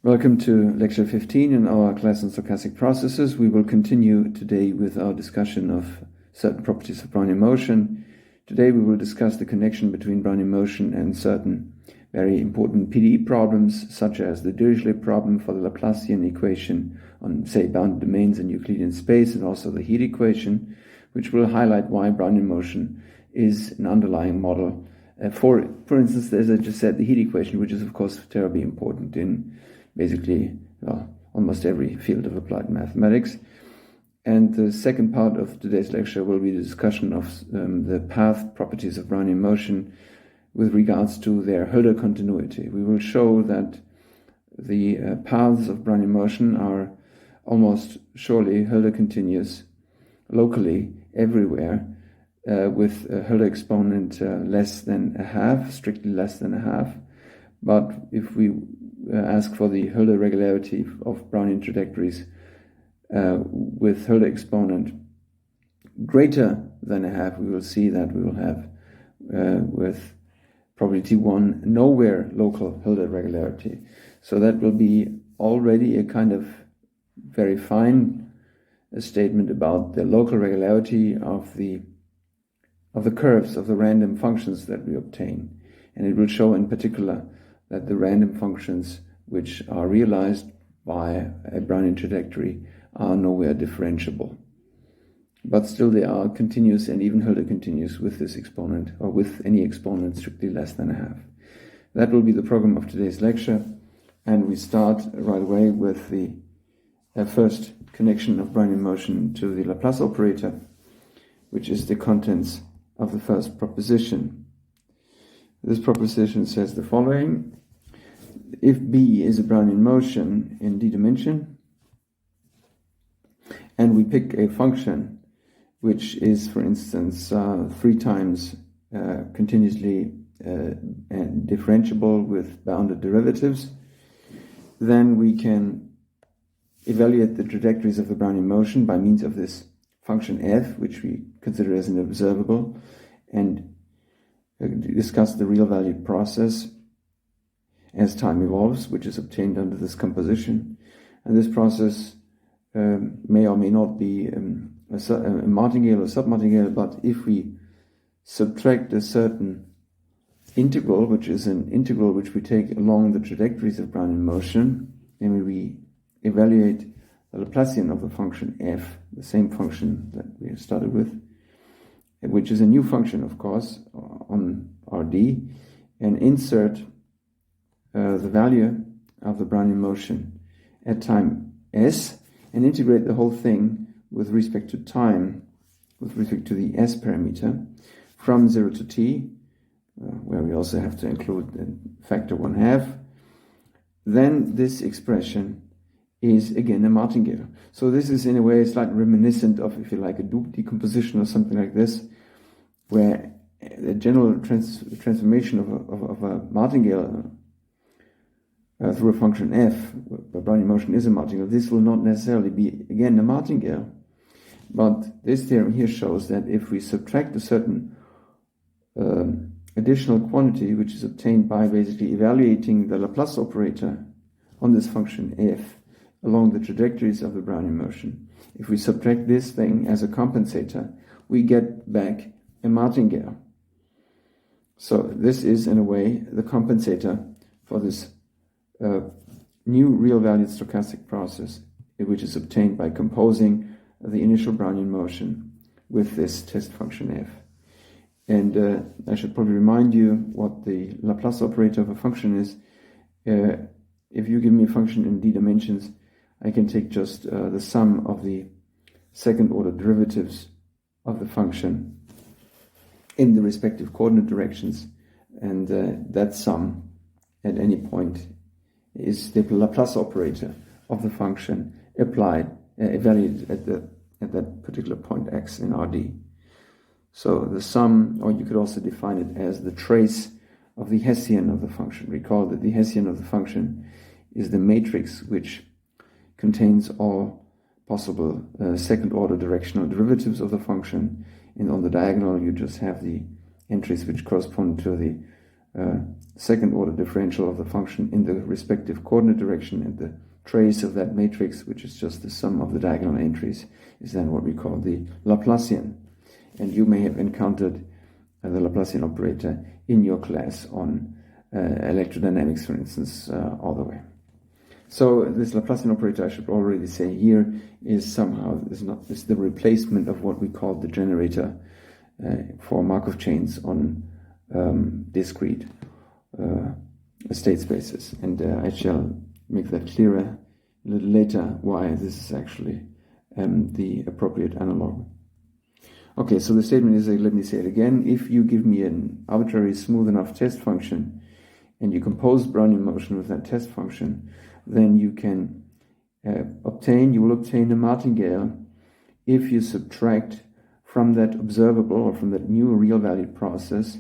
Welcome to lecture 15 in our class on stochastic processes. We will continue today with our discussion of certain properties of Brownian motion. Today we will discuss the connection between Brownian motion and certain very important PDE problems, such as the Dirichlet problem for the Laplacian equation on, say, bounded domains in Euclidean space, and also the heat equation, which will highlight why Brownian motion is an underlying model for instance, as I just said, the heat equation, which is of course terribly important in basically almost every field of applied mathematics. And the second part of today's lecture will be the discussion of the path properties of Brownian motion with regards to their Hölder continuity. We will show that the paths of Brownian motion are almost surely Hölder continuous locally everywhere, with a Hölder exponent less than a half, strictly less than a half. But if we ask for the Hölder regularity of Brownian trajectories with Hölder exponent greater than a half, we will see that we will have with probability 1 nowhere local Hölder regularity. So that will be already a kind of very fine statement about the local regularity of the curves of the random functions that we obtain. And it will show in particular that the random functions which are realized by a Brownian trajectory are nowhere differentiable. But still they are continuous and even Hölder continuous with this exponent, or with any exponent strictly less than a half. That will be the program of today's lecture, and we start right away with the first connection of Brownian motion to the Laplace operator, which is the contents of the first proposition. This proposition says the following: if B is a Brownian motion in d dimension, and we pick a function which is, for instance, 3 times continuously and differentiable with bounded derivatives, then we can evaluate the trajectories of the Brownian motion by means of this function f, which we consider as an observable, and discuss the real valued process as time evolves, which is obtained under this composition. And this process may or may not be a martingale or submartingale, but if we subtract a certain integral, which is an integral which we take along the trajectories of Brownian motion, and we evaluate the Laplacian of the function f, the same function that we started with, which is a new function, of course, on Rd, and insert the value of the Brownian motion at time s, and integrate the whole thing with respect to time, with respect to the s parameter, from 0 to t, where we also have to include the factor 1/2, then this expression is again a martingale. So this is in a way slightly reminiscent of, if you like, a Doob decomposition or something like this, where the general transformation of a martingale through a function f, where Brownian motion is a martingale, this will not necessarily be again a martingale. But this theorem here shows that if we subtract a certain additional quantity, which is obtained by basically evaluating the Laplace operator on this function f along the trajectories of the Brownian motion, if we subtract this thing as a compensator, we get back a martingale. So this is, in a way, the compensator for this new real-valued stochastic process, which is obtained by composing the initial Brownian motion with this test function f. And I should probably remind you what the Laplace operator of a function is. If you give me a function in d dimensions, I can take just the sum of the second-order derivatives of the function in the respective coordinate directions, and that sum at any point is the Laplace operator of the function evaluated at that particular point x in Rd. So the sum, or you could also define it as the trace of the Hessian of the function. Recall that the Hessian of the function is the matrix which contains all possible second-order directional derivatives of the function, and on the diagonal you just have the entries which correspond to the second order differential of the function in the respective coordinate direction, and the trace of that matrix, which is just the sum of the diagonal entries, is then what we call the Laplacian. And you may have encountered the Laplacian operator in your class on electrodynamics, for instance, all the way. So this Laplacian operator, I should already say here, is the replacement of what we call the generator for Markov chains on discrete state spaces. And I shall make that clearer a little later why this is actually the appropriate analog. Okay, so the statement is, let me say it again, if you give me an arbitrary smooth enough test function and you compose Brownian motion with that test function, then you can you will obtain a martingale if you subtract from that observable or from that new real valued process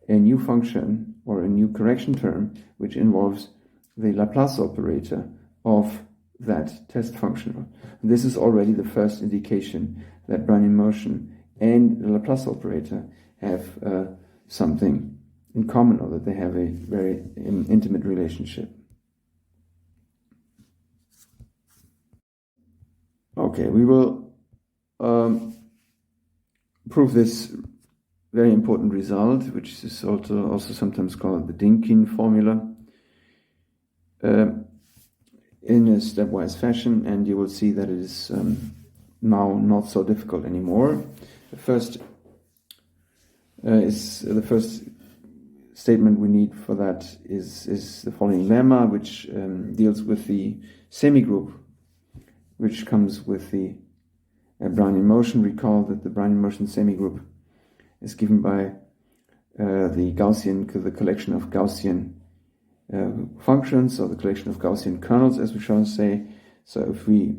a new function or a new correction term which involves the Laplace operator of that test function. And this is already the first indication that Brownian motion and the Laplace operator have something in common, or that they have a very intimate relationship. Okay, we will prove this very important result, which is also sometimes called the Dinking Formula, in a stepwise fashion, and you will see that it is now not so difficult anymore. The first statement we need for that is the following lemma, which deals with the semigroup which comes with the Brownian motion. Recall that the Brownian motion semigroup is given by the collection of Gaussian functions, or the collection of Gaussian kernels, as we shall say. So if we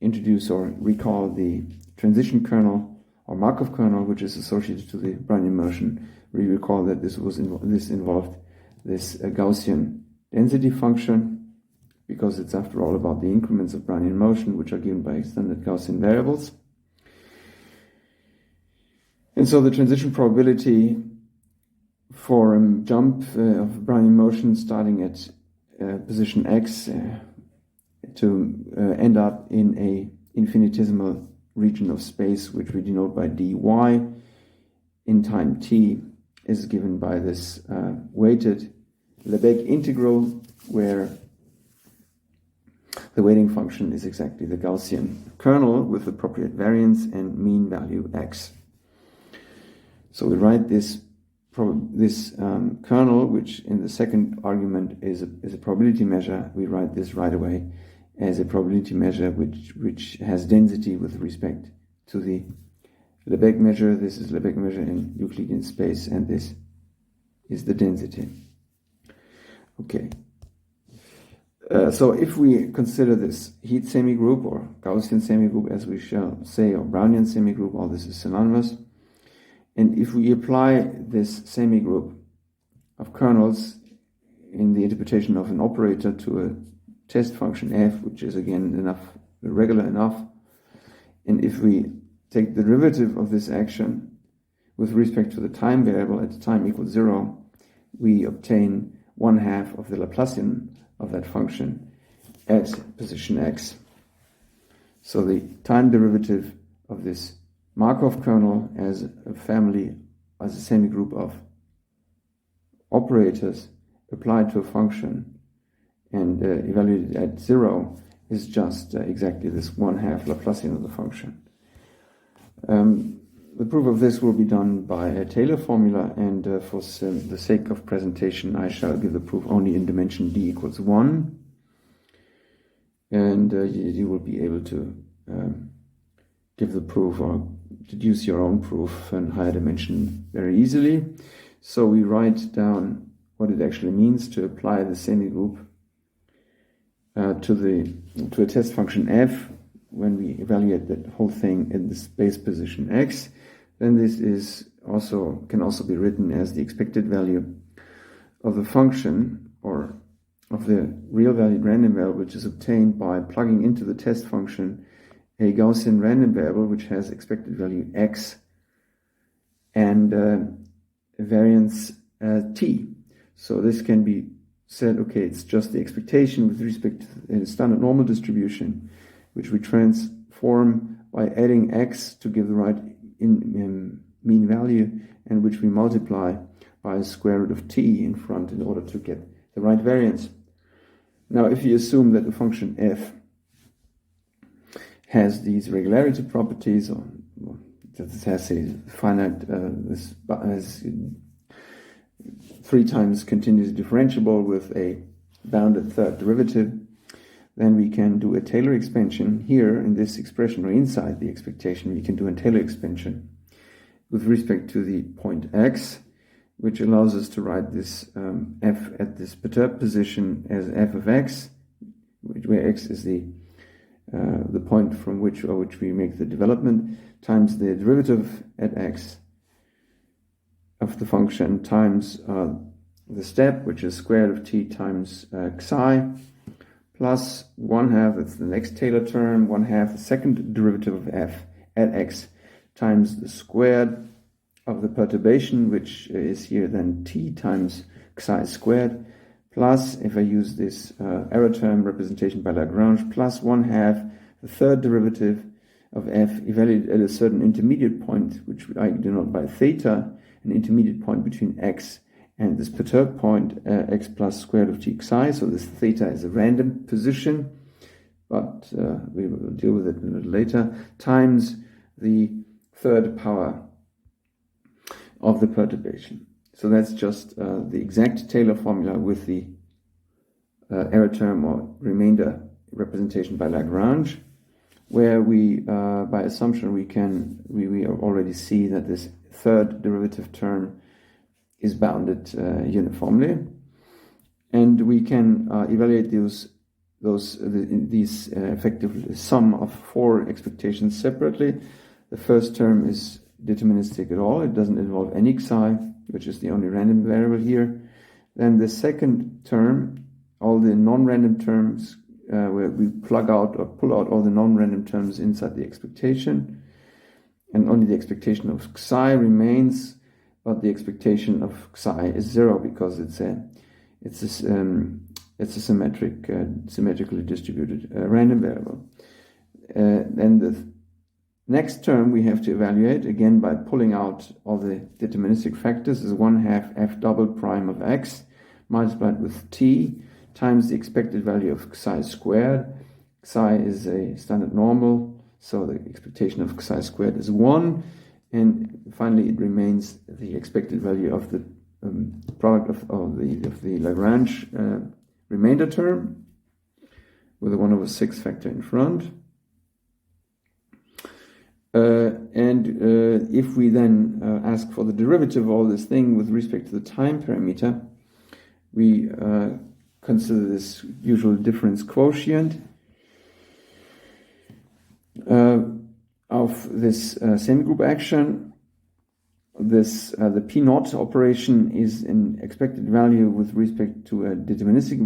introduce or recall the transition kernel or Markov kernel, which is associated to the Brownian motion, we recall that this involved this Gaussian density function, because it's after all about the increments of Brownian motion, which are given by extended Gaussian variables. And so the transition probability for a jump of Brownian motion starting at position x to end up in a infinitesimal region of space, which we denote by dy in time t, is given by this weighted Lebesgue integral, where the weighting function is exactly the Gaussian kernel with appropriate variance and mean value x. So we write this kernel, which in the second argument is a probability measure. We write this right away as a probability measure which has density with respect to the Lebesgue measure. This is Lebesgue measure in Euclidean space, and this is the density. Okay. So if we consider this heat semigroup, or Gaussian semigroup as we shall say, or Brownian semigroup, all this is synonymous, and if we apply this semigroup of kernels in the interpretation of an operator to a test function f, which is again regular enough, and if we take the derivative of this action with respect to the time variable at time equals 0, we obtain 1/2 of the Laplacian of that function at position x. So the time derivative of this Markov kernel as a family, as a semigroup of operators applied to a function and evaluated at 0 is just exactly this 1/2 Laplacian of the function. The proof of this will be done by a Taylor formula, and for the sake of presentation, I shall give the proof only in dimension d equals 1, and you will be able to give the proof or deduce your own proof in higher dimension very easily. So we write down what it actually means to apply the semigroup to a test function f when we evaluate that whole thing in the space position x. Then this can also be written as the expected value of the function, or of the real valued random variable, which is obtained by plugging into the test function a Gaussian random variable which has expected value x and variance t. So this can be said, okay, it's just the expectation with respect to the standard normal distribution, which we transform by adding x to give the right mean value, and which we multiply by a square root of t in front in order to get the right variance. Now, if you assume that the function f has these regularity properties, or that it has a finite, has 3 times continuously differentiable with a bounded third derivative, then we can do a Taylor expansion here in this expression, or inside the expectation, we can do a Taylor expansion with respect to the point x, which allows us to write this f at this perturbed position as f of x, where x is the point from which we make the development, times the derivative at x of the function times the step, which is square root of t times xi, plus 1/2, that's the next Taylor term, 1/2 the second derivative of f at x times the squared of the perturbation, which is here then t times xi squared, plus, if I use this error term representation by Lagrange, plus 1/2 the third derivative of f evaluated at a certain intermediate point, which I denote by theta, an intermediate point between x and this perturbed point, x plus square root of t xi. So this theta is a random position, but we will deal with it a little later, times the third power of the perturbation. So that's just the exact Taylor formula with the error term or remainder representation by Lagrange, where we, by assumption, we already see that this third derivative term is bounded uniformly, and we can evaluate these effectively sum of 4 expectations separately. The first term is deterministic at all; it doesn't involve any xi, which is the only random variable here. Then the second term, all the non-random terms, where we plug out or pull out all the non-random terms inside the expectation, and only the expectation of xi remains, but the expectation of xi is 0 because it's a symmetrically distributed random variable. Then the next term we have to evaluate again by pulling out all the deterministic factors is 1/2 f double prime of x multiplied with t times the expected value of xi squared. Xi is a standard normal, so the expectation of xi squared is 1, and finally it remains the expected value of the product of the Lagrange remainder term with a 1/6 factor in front. If we then ask for the derivative of all this thing with respect to the time parameter, we consider this usual difference quotient of this semigroup action. The P naught operation is an expected value with respect to a deterministic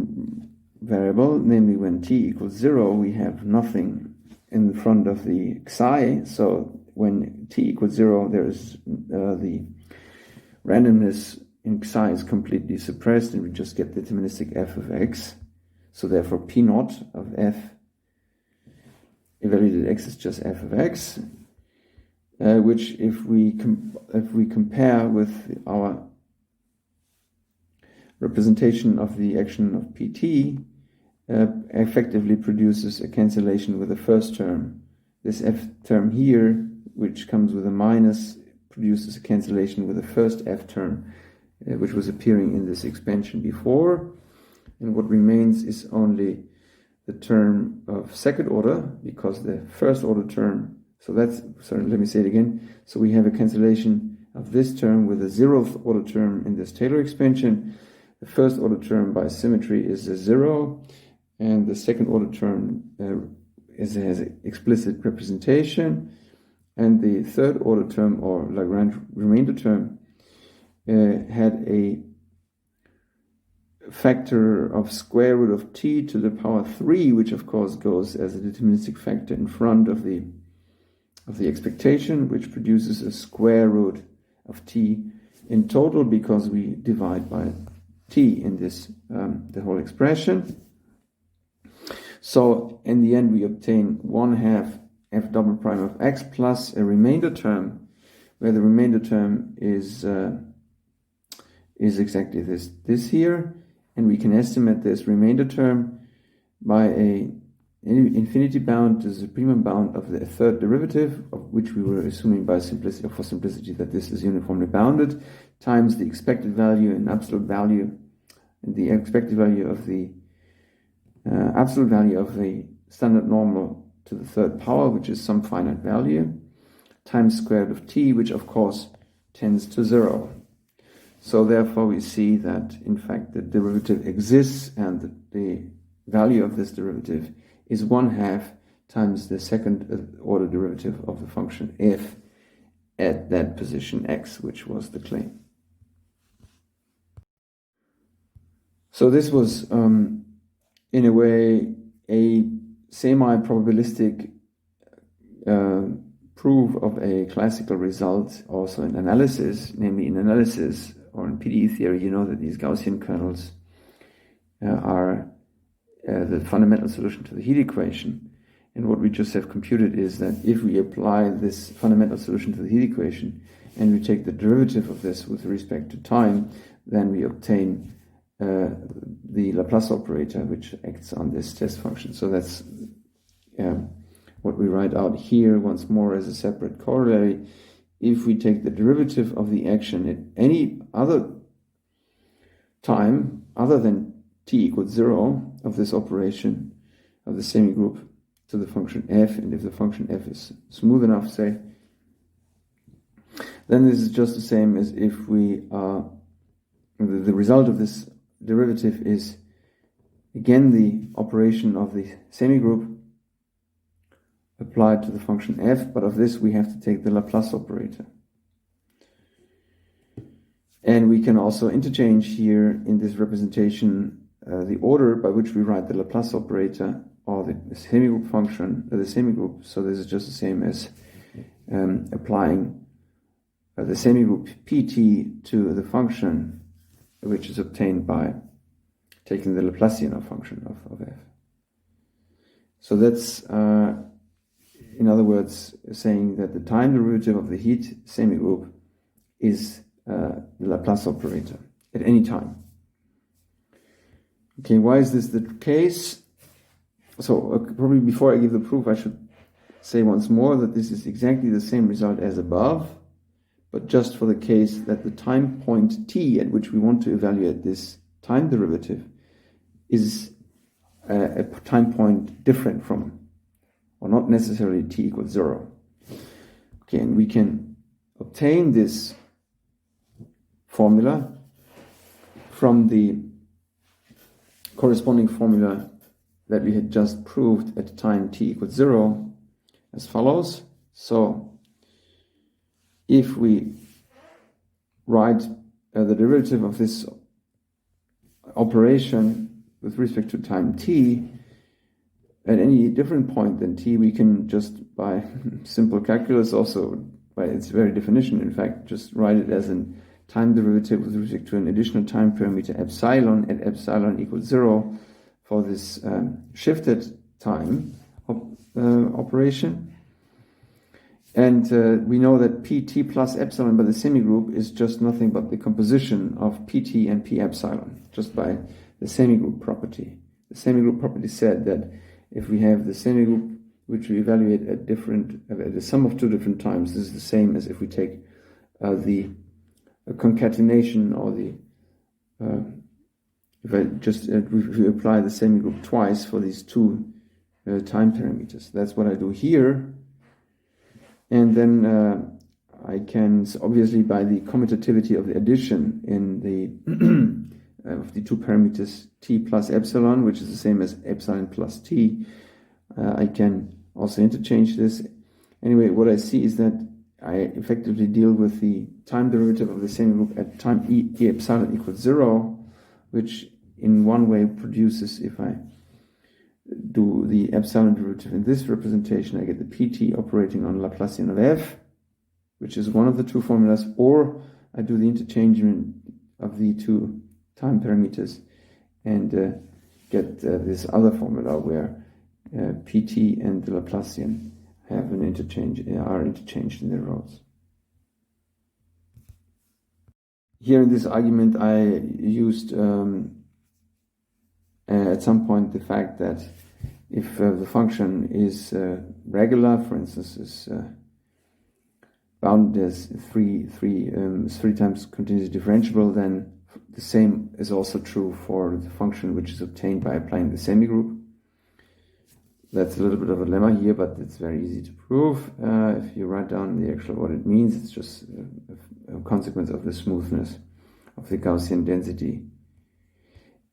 variable, namely when t equals 0, we have nothing in front of the xi. So when t equals 0, there is the randomness in xi is completely suppressed, and we just get deterministic f of x. So therefore P naught of f evaluated at x is just f of x, which if we compare with our representation of the action of pt, effectively produces a cancellation with the first term. This f term here, which comes with a minus, produces a cancellation with the first f term, which was appearing in this expansion before, and what remains is only the term of second order, because the first order term, let me say it again. So we have a cancellation of this term with a 0th order term in this Taylor expansion. The first order term by symmetry is a 0, and the second order term has an explicit representation, and the third order term, or Lagrange remainder term, had a factor of square root of t to the power 3, which of course goes as a deterministic factor in front of the expectation, which produces a square root of t in total, because we divide by t in this the whole expression. So in the end we obtain 1/2 f double prime of x plus a remainder term, where the remainder term is exactly this here, and we can estimate this remainder term by an infinity bound to the supremum bound of the third derivative, of which we were assuming by simplicity, for simplicity, that this is uniformly bounded, times the expected value and absolute value, and the expected value of the absolute value of the standard normal to the third power, which is some finite value, times square root of t, which of course tends to 0. So therefore we see that in fact the derivative exists, and the value of this derivative is 1/2 times the second order derivative of the function f at that position x, which was the claim. So this was in a way a semi-probabilistic proof of a classical result also in analysis, namely in analysis or in PDE theory. You know that these Gaussian kernels are the fundamental solution to the heat equation. And what we just have computed is that if we apply this fundamental solution to the heat equation and we take the derivative of this with respect to time, then we obtain the Laplace operator, which acts on this test function. So that's what we write out here once more as a separate corollary. If we take the derivative of the action at any other time other than t equals 0 of this operation of the semigroup to the function f, and if the function f is smooth enough, say, then this is just the same as if we the result of this derivative is again the operation of the semigroup applied to the function f, but of this we have to take the Laplace operator. And we can also interchange here in this representation the order by which we write the Laplace operator or the semigroup function, the semigroup. So this is just the same as applying the semigroup pt to the function, which is obtained by taking the Laplacian function of f. So that's, in other words, saying that the time derivative of the heat semigroup is the Laplace operator at any time. Okay, why is this the case? So probably before I give the proof, I should say once more that this is exactly the same result as above, but just for the case that the time point t at which we want to evaluate this time derivative is a time point different from, or not necessarily t equals 0. Okay, and we can obtain this formula from the corresponding formula that we had just proved at time t equals 0 as follows. So if we write the derivative of this operation with respect to time t at any different point than t, we can just by simple calculus, also by its very definition, in fact, just write it as a time derivative with respect to an additional time parameter epsilon at epsilon equals 0 for this shifted time operation. And we know that pt plus epsilon by the semigroup is just nothing but the composition of pt and p epsilon, just by the semigroup property. The semigroup property said that if we have the semigroup which we evaluate at the sum of two different times, this is the same as if we take the concatenation, or the if we apply the semigroup twice for these two time parameters. That's what I do here. And then I can, obviously by the commutativity of the addition in the of the two parameters t plus epsilon, which is the same as epsilon plus t, I can also interchange this. Anyway, what I see is that I effectively deal with the time derivative of the semigroup at time e epsilon equals 0, which in one way produces, if I do the epsilon derivative in this representation, I get the pt operating on Laplacian of f, which is one of the two formulas, or I do the interchangement of the two time parameters, and get this other formula where Pt and the Laplacian have are interchanged in their roles. Here in this argument, I used at some point the fact that if the function is regular, for instance, is bounded as three times continuously differentiable, then the same is also true for the function which is obtained by applying the semigroup. That's a little bit of a lemma here, but it's very easy to prove. If you write down the actual what it means, it's just a consequence of the smoothness of the Gaussian density.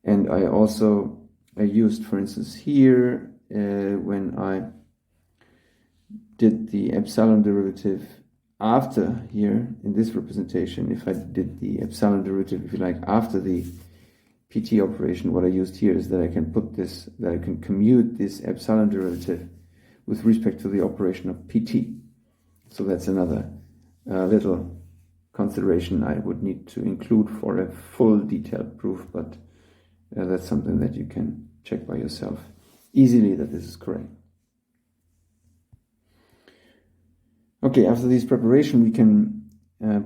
And I also used, for instance, here, when I did the epsilon derivative after here in this representation, if I did the epsilon derivative, if you like, after the Pt operation, what I used here is that I can commute this epsilon derivative with respect to the operation of Pt. So that's another little consideration I would need to include for a full detailed proof, but that's something that you can check by yourself easily that this is correct. Okay, after this preparation, we can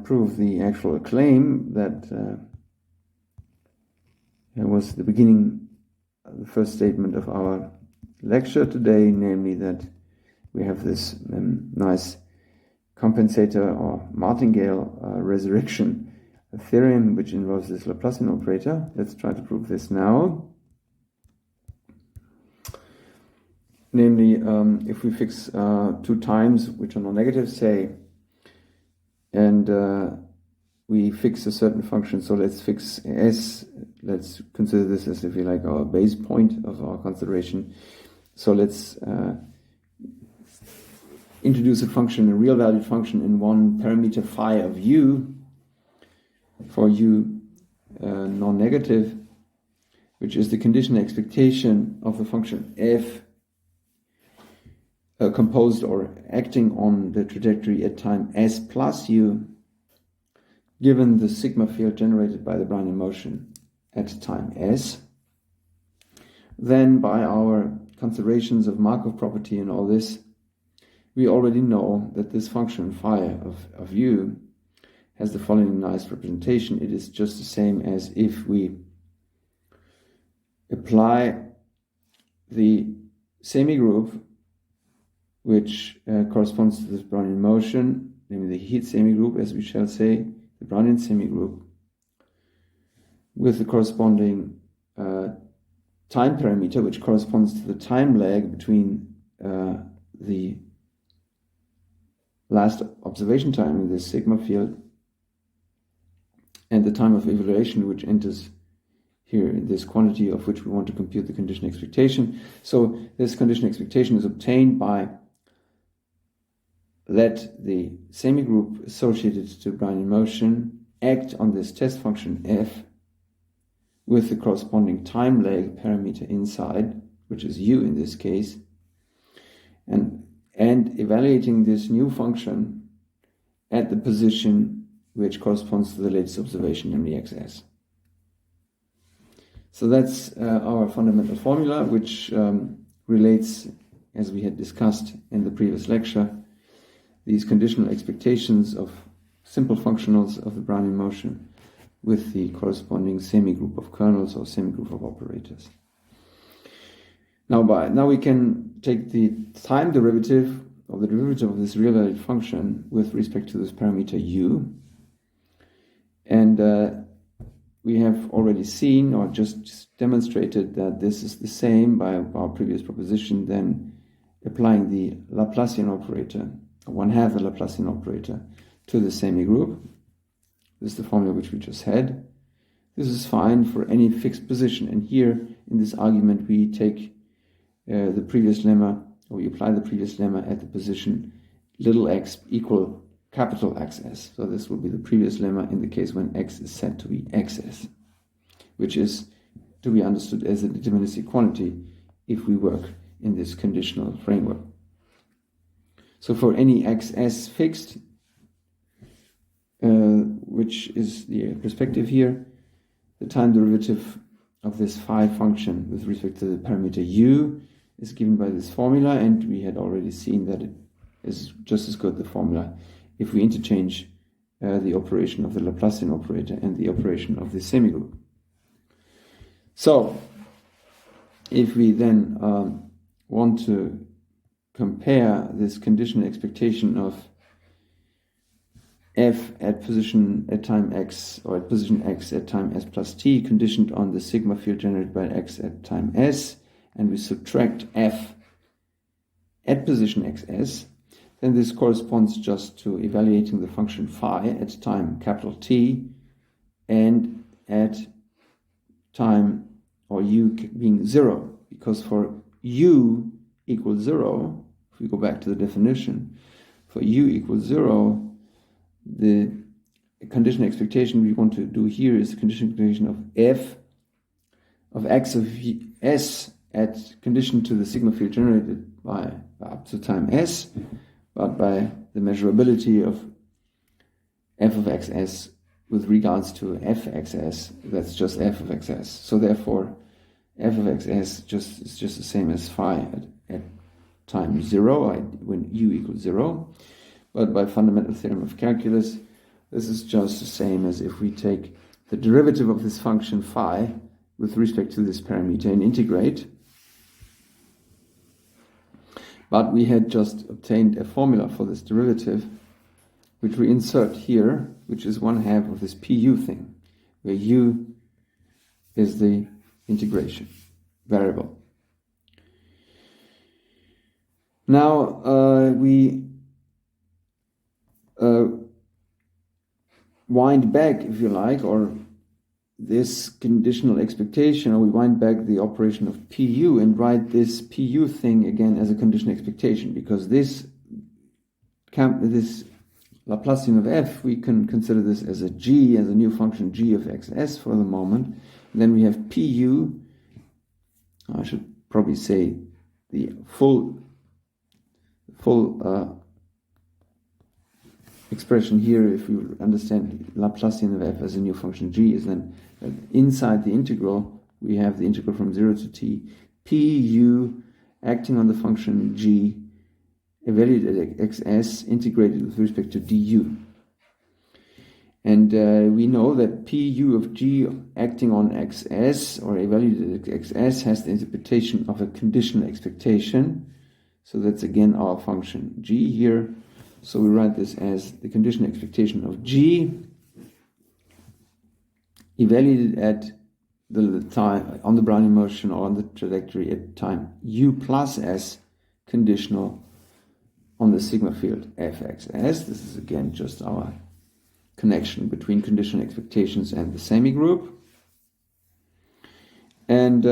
prove the actual claim that was the beginning, the first statement of our lecture today, namely that we have this nice compensator or martingale resurrection theorem which involves this Laplacian operator. Let's try to prove this now. Namely, if we fix two times which are non-negative, say, and we fix a certain function, so let's fix s, let's consider this as, if you like, our base point of our consideration. So let's introduce a function, a real valued function in one parameter phi of u, for u non-negative, which is the conditional expectation of the function f composed or acting on the trajectory at time s plus u, given the sigma field generated by the Brownian motion at time s. Then, by our considerations of Markov property and all this, we already know that this function phi of u has the following nice representation. It is just the same as if we apply the semigroup which corresponds to this Brownian motion, namely the heat semigroup, as we shall say, the Brownian semigroup, with the corresponding time parameter, which corresponds to the time lag between the last observation time in this sigma field and the time of evaluation, which enters here in this quantity of which we want to compute the conditional expectation. So this conditional expectation is obtained by let the semigroup associated to Brownian motion act on this test function f with the corresponding time lag parameter inside, which is u in this case, and evaluating this new function at the position which corresponds to the latest observation, namely xs. So that's our fundamental formula, which relates, as we had discussed in the previous lecture, these conditional expectations of simple functionals of the Brownian motion with the corresponding semigroup of kernels or semigroup of operators. Now we can take the time derivative, or the derivative of this real valued function with respect to this parameter u, and we have already seen or just demonstrated that this is the same by our previous proposition than applying the Laplacian operator, or 1/2 the Laplacian operator, to the semigroup. This is the formula which we just had. This is fine for any fixed position, and here in this argument we take the previous lemma, or we apply the previous lemma at the position little x equal capital XS. So this will be the previous lemma in the case when x is set to be xs, which is to be understood as a deterministic quantity if we work in this conditional framework. So for any xs fixed, which is the perspective here, the time derivative of this phi function with respect to the parameter u is given by this formula, and we had already seen that it is just as good, the formula, if we interchange the operation of the Laplacian operator and the operation of the semigroup. So, if we then want to compare this conditional expectation of f at time x, or at position x at time s plus t, conditioned on the sigma field generated by x at time s, and we subtract f at position xs, then this corresponds just to evaluating the function phi at time capital T and at time, or u being 0, because for u equals 0, if we go back to the definition, for u equals 0, the conditional expectation we want to do here is the conditional expectation of f of x of s at condition to the sigma field generated by up to time s, but by the measurability of f of xs with regards to fxs, that's just f of xs. So therefore, f of xs is just the same as phi at time 0, when u equals 0. But by fundamental theorem of calculus, this is just the same as if we take the derivative of this function phi with respect to this parameter and integrate. But we had just obtained a formula for this derivative, which we insert here, which is 1/2 of this pu thing, where u is the integration variable. Now we wind back, if you like, or this conditional expectation, or we wind back the operation of pu and write this pu thing again as a conditional expectation, because this Laplacian of f, we can consider this as a g, as a new function g of xs for the moment. And then we have pu, I should probably say the full expression here, if you understand Laplacian of f as a new function g, is then that inside the integral we have the integral from 0 to t, pu acting on the function g evaluated at xs integrated with respect to du. And we know that pu of g acting on xs, or evaluated at xs, has the interpretation of a conditional expectation. So that's again our function g here. So we write this as the conditional expectation of g evaluated at the time on the Brownian motion or on the trajectory at time u plus s, conditional on the sigma field fxs. This is again just our connection between conditional expectations and the semigroup. And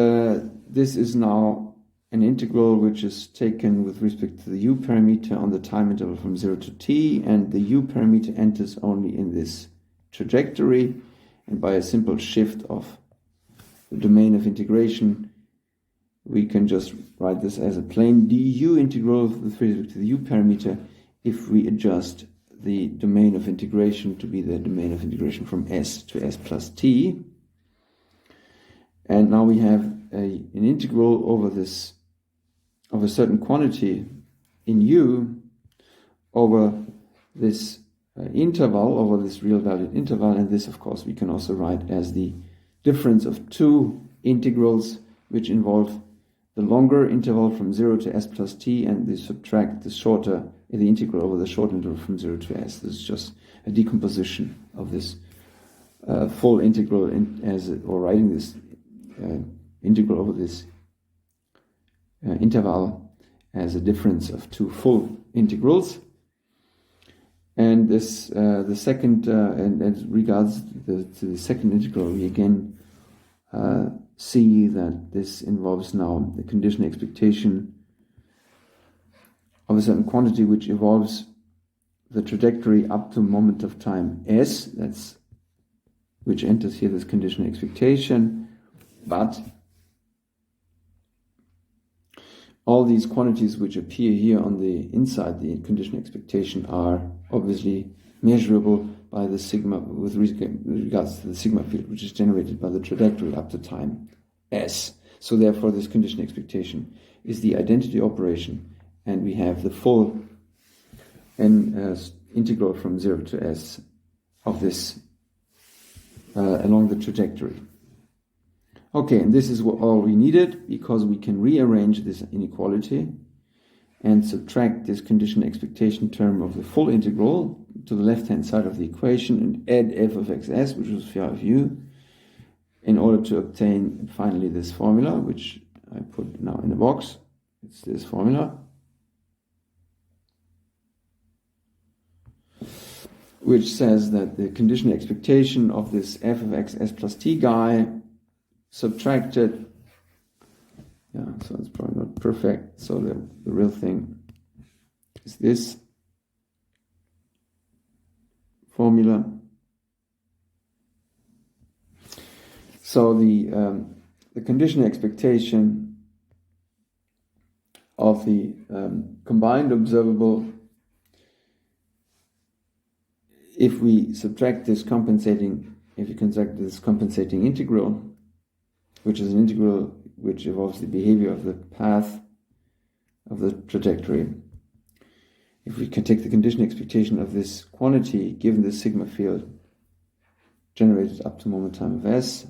this is now an integral which is taken with respect to the u parameter on the time interval from 0 to t, and the u parameter enters only in this trajectory, and by a simple shift of the domain of integration, we can just write this as a plain du integral with respect to the u parameter if we adjust the domain of integration to be the domain of integration from s to s plus t. And now we have an integral over this, of a certain quantity in u, over this interval, over this real valued interval, and this of course we can also write as the difference of two integrals which involve the longer interval from 0 to s plus t, and they subtract the integral over the short interval from 0 to s. This is just a decomposition of this full integral or writing this integral over this interval as a difference of two full integrals. And this the second, and as regards to the second integral, we again see that this involves now the conditional expectation of a certain quantity which involves the trajectory up to moment of time s, which enters here this conditional expectation, but all these quantities which appear here on the inside the conditional expectation are obviously measurable by the sigma with regards to the sigma field, which is generated by the trajectory up to time s. So therefore, this conditional expectation is the identity operation, and we have the full integral from 0 to s of this along the trajectory. Okay, and this is all we needed, because we can rearrange this inequality and subtract this conditional expectation term of the full integral to the left-hand side of the equation and add f of xs, which was phi of u, in order to obtain finally this formula, which I put now in the box. It's this formula, which says that the conditional expectation of this f of xs plus t guy subtracted, so it's probably not perfect, so the real thing is this formula. So the conditional expectation of the combined observable, if we subtract this compensating integral, which is an integral which involves the behavior of the path of the trajectory. If we can take the conditional expectation of this quantity given the sigma field generated up to moment time of s,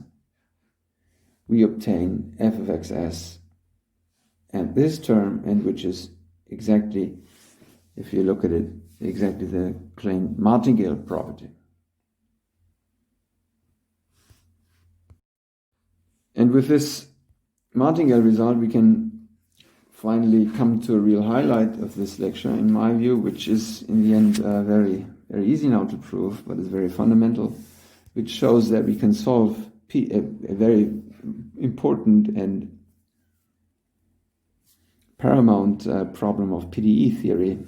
we obtain f of xs and this term, and which is exactly, if you look at it, exactly the claimed martingale property. And with this martingale result, we can finally come to a real highlight of this lecture, in my view, which is in the end very, very easy now to prove, but is very fundamental, which shows that we can solve a very important and paramount problem of PDE theory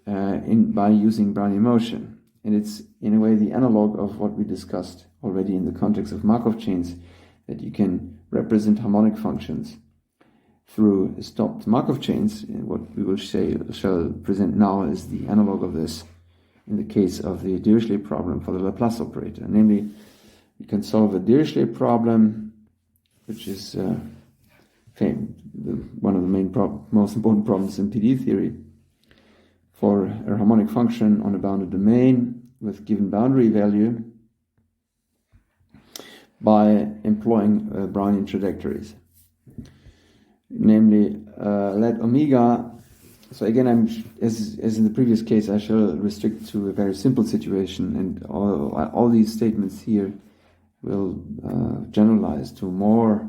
by using Brownian motion. And it's in a way the analog of what we discussed already in the context of Markov chains, that you can represent harmonic functions through stopped Markov chains. And what we shall present now is the analog of this in the case of the Dirichlet problem for the Laplace operator. Namely, you can solve a Dirichlet problem, which is one of the most important problems in PDE theory, for a harmonic function on a bounded domain with given boundary value by employing Brownian trajectories. Namely, let omega, so again, as in the previous case, I shall restrict to a very simple situation, and all these statements here will generalize to more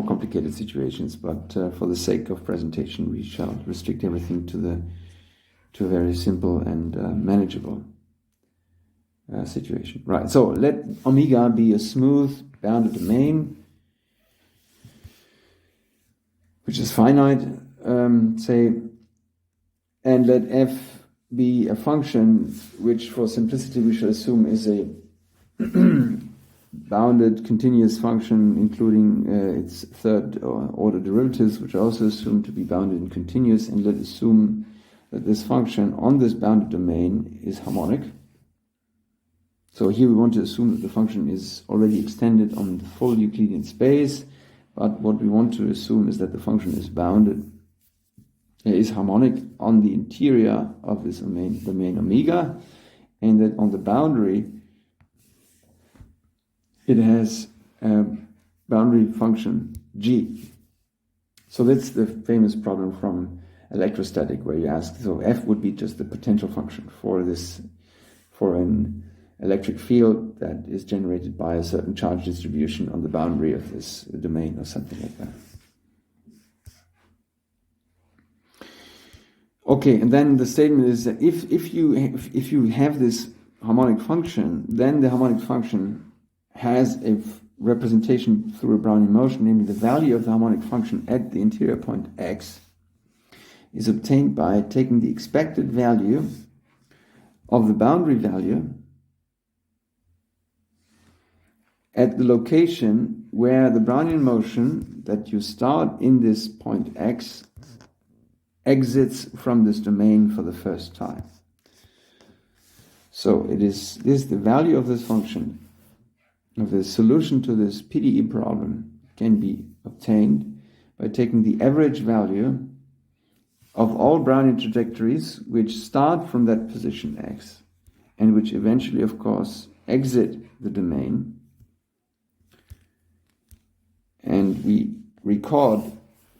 complicated situations, but for the sake of presentation, we shall restrict everything to a very simple and manageable situation. Right, so let omega be a smooth bounded domain, which is finite, say, and let f be a function which, for simplicity, we shall assume is a bounded continuous function, including its third order derivatives, which are also assumed to be bounded and continuous, and let assume that this function on this bounded domain is harmonic. So here we want to assume that the function is already extended on the full Euclidean space, but what we want to assume is that the function is bounded, is harmonic on the interior of this domain omega, and that on the boundary it has a boundary function g. So that's the famous problem from electrostatic, where you ask, so f would be just the potential function for an electric field that is generated by a certain charge distribution on the boundary of this domain, or something like that. Okay, and then the statement is that if you have this harmonic function, then the harmonic function has a representation through a Brownian motion, namely the value of the harmonic function at the interior point x is obtained by taking the expected value of the boundary value at the location where the Brownian motion that you start in this point x exits from this domain for the first time. So it is the value of this function, of the solution to this PDE problem, can be obtained by taking the average value of all Brownian trajectories which start from that position x and which eventually, of course, exit the domain. And we record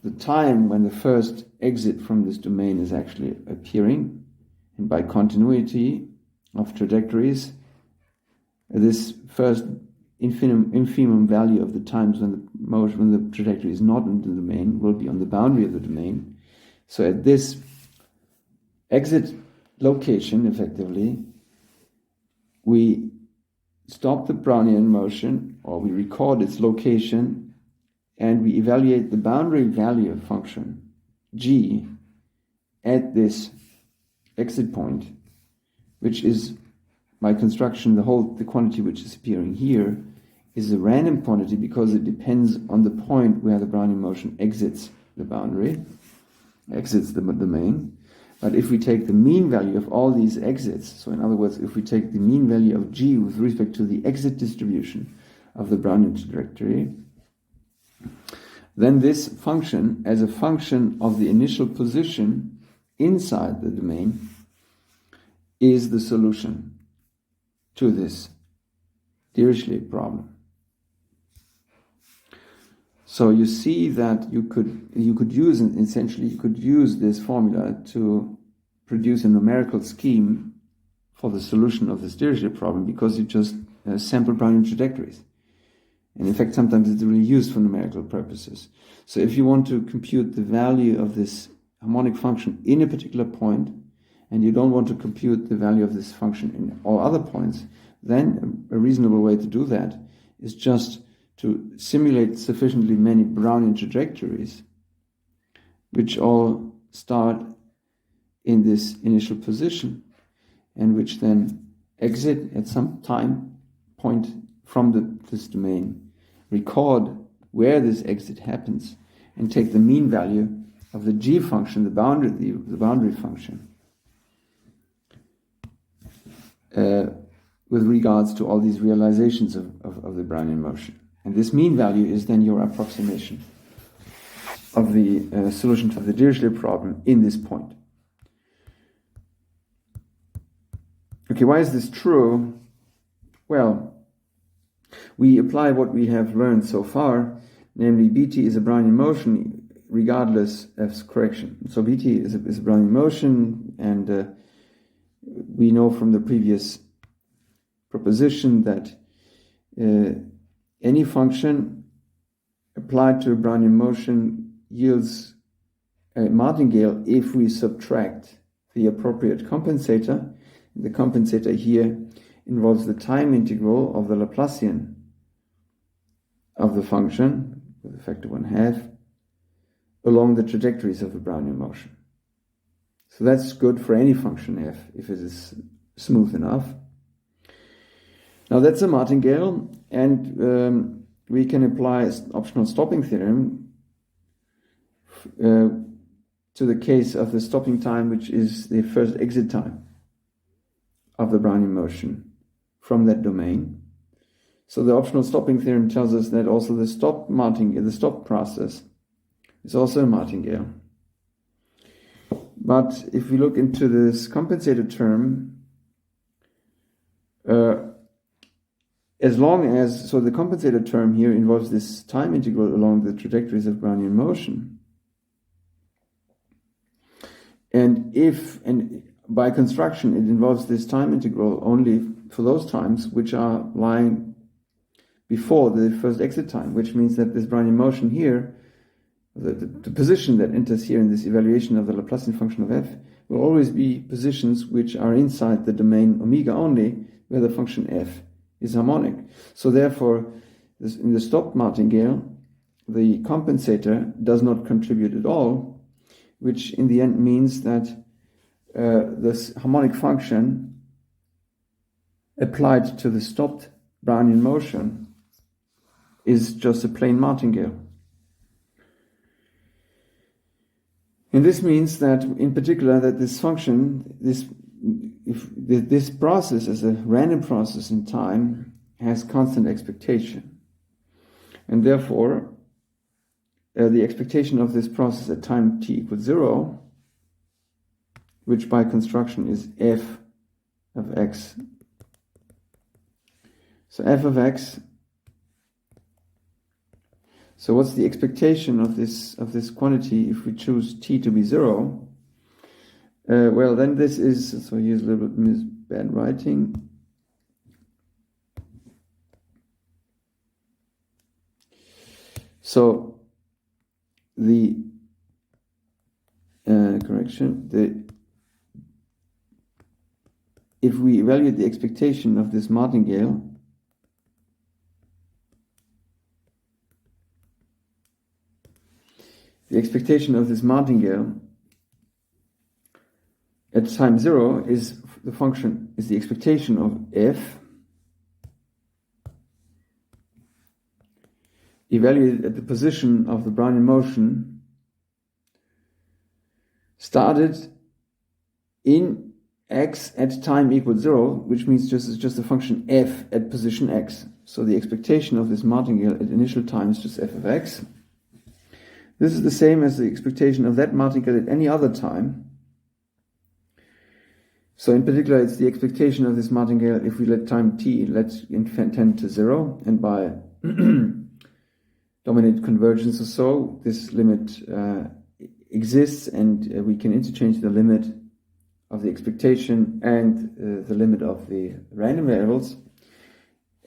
the time when the first exit from this domain is actually appearing. And by continuity of trajectories, this first infimum value of the times when the trajectory is not in the domain will be on the boundary of the domain. So at this exit location, effectively, we stop the Brownian motion, or we record its location, and we evaluate the boundary value of function g at this exit point, which is, by construction, the quantity which is appearing here is a random quantity because it depends on the point where the Brownian motion exits the boundary, exits the domain. But if we take the mean value of all these exits, so in other words, if we take the mean value of g with respect to the exit distribution of the Brownian trajectory, then this function, as a function of the initial position inside the domain, is the solution to this Dirichlet problem. So you see that you could use this formula to produce a numerical scheme for the solution of this Dirichlet problem, because you just sample Brownian trajectories. And in fact, sometimes it's really used for numerical purposes. So if you want to compute the value of this harmonic function in a particular point, and you don't want to compute the value of this function in all other points, then a reasonable way to do that is just to simulate sufficiently many Brownian trajectories, which all start in this initial position, and which then exit at some time point from this domain, record where this exit happens, and take the mean value of the g function, the boundary function, with regards to all these realizations of the Brownian motion. And this mean value is then your approximation of the solution to the Dirichlet problem in this point. Okay, why is this true? Well, we apply what we have learned so far, namely Bt is a Brownian motion regardless of correction. So Bt is a Brownian motion, and we know from the previous proposition that any function applied to a Brownian motion yields a martingale if we subtract the appropriate compensator. The compensator here involves the time integral of the Laplacian of the function, with a factor 1/2, along the trajectories of the Brownian motion. So that's good for any function f, if it is smooth enough. Now that's a martingale, and we can apply optional stopping theorem to the case of the stopping time, which is the first exit time of the Brownian motion from that domain. So the optional stopping theorem tells us that also the stop process is also a martingale. But if we look into this compensator term, so the compensator term here involves this time integral along the trajectories of Brownian motion. And by construction, it involves this time integral only for those times which are lying before the first exit time, which means that this Brownian motion here, the position that enters here in this evaluation of the Laplacian function of f, will always be positions which are inside the domain omega only, where the function f is harmonic. So therefore, in the stop martingale, the compensator does not contribute at all, which in the end means that this harmonic function applied to the stopped Brownian motion is just a plain martingale. And this means that, in particular, that this function, this if this process as a random process in time has constant expectation, and therefore the expectation of this process at time t equals 0, which by construction is f of x. So f of x. So what's the expectation of this quantity if we choose t to be 0? Well, then this is, so here's a little bit bad writing. So the if we evaluate the expectation of this martingale, the expectation of this martingale at time 0 is the function, is the expectation of f evaluated at the position of the Brownian motion started in x at time equals 0, which means just a function f at position x. So the expectation of this martingale at initial time is just f of x. This is the same as the expectation of that martingale at any other time. So in particular, it's the expectation of this martingale if we let time t tend to 0, and by dominant convergence or so, this limit exists, and we can interchange the limit of the expectation and the limit of the random variables.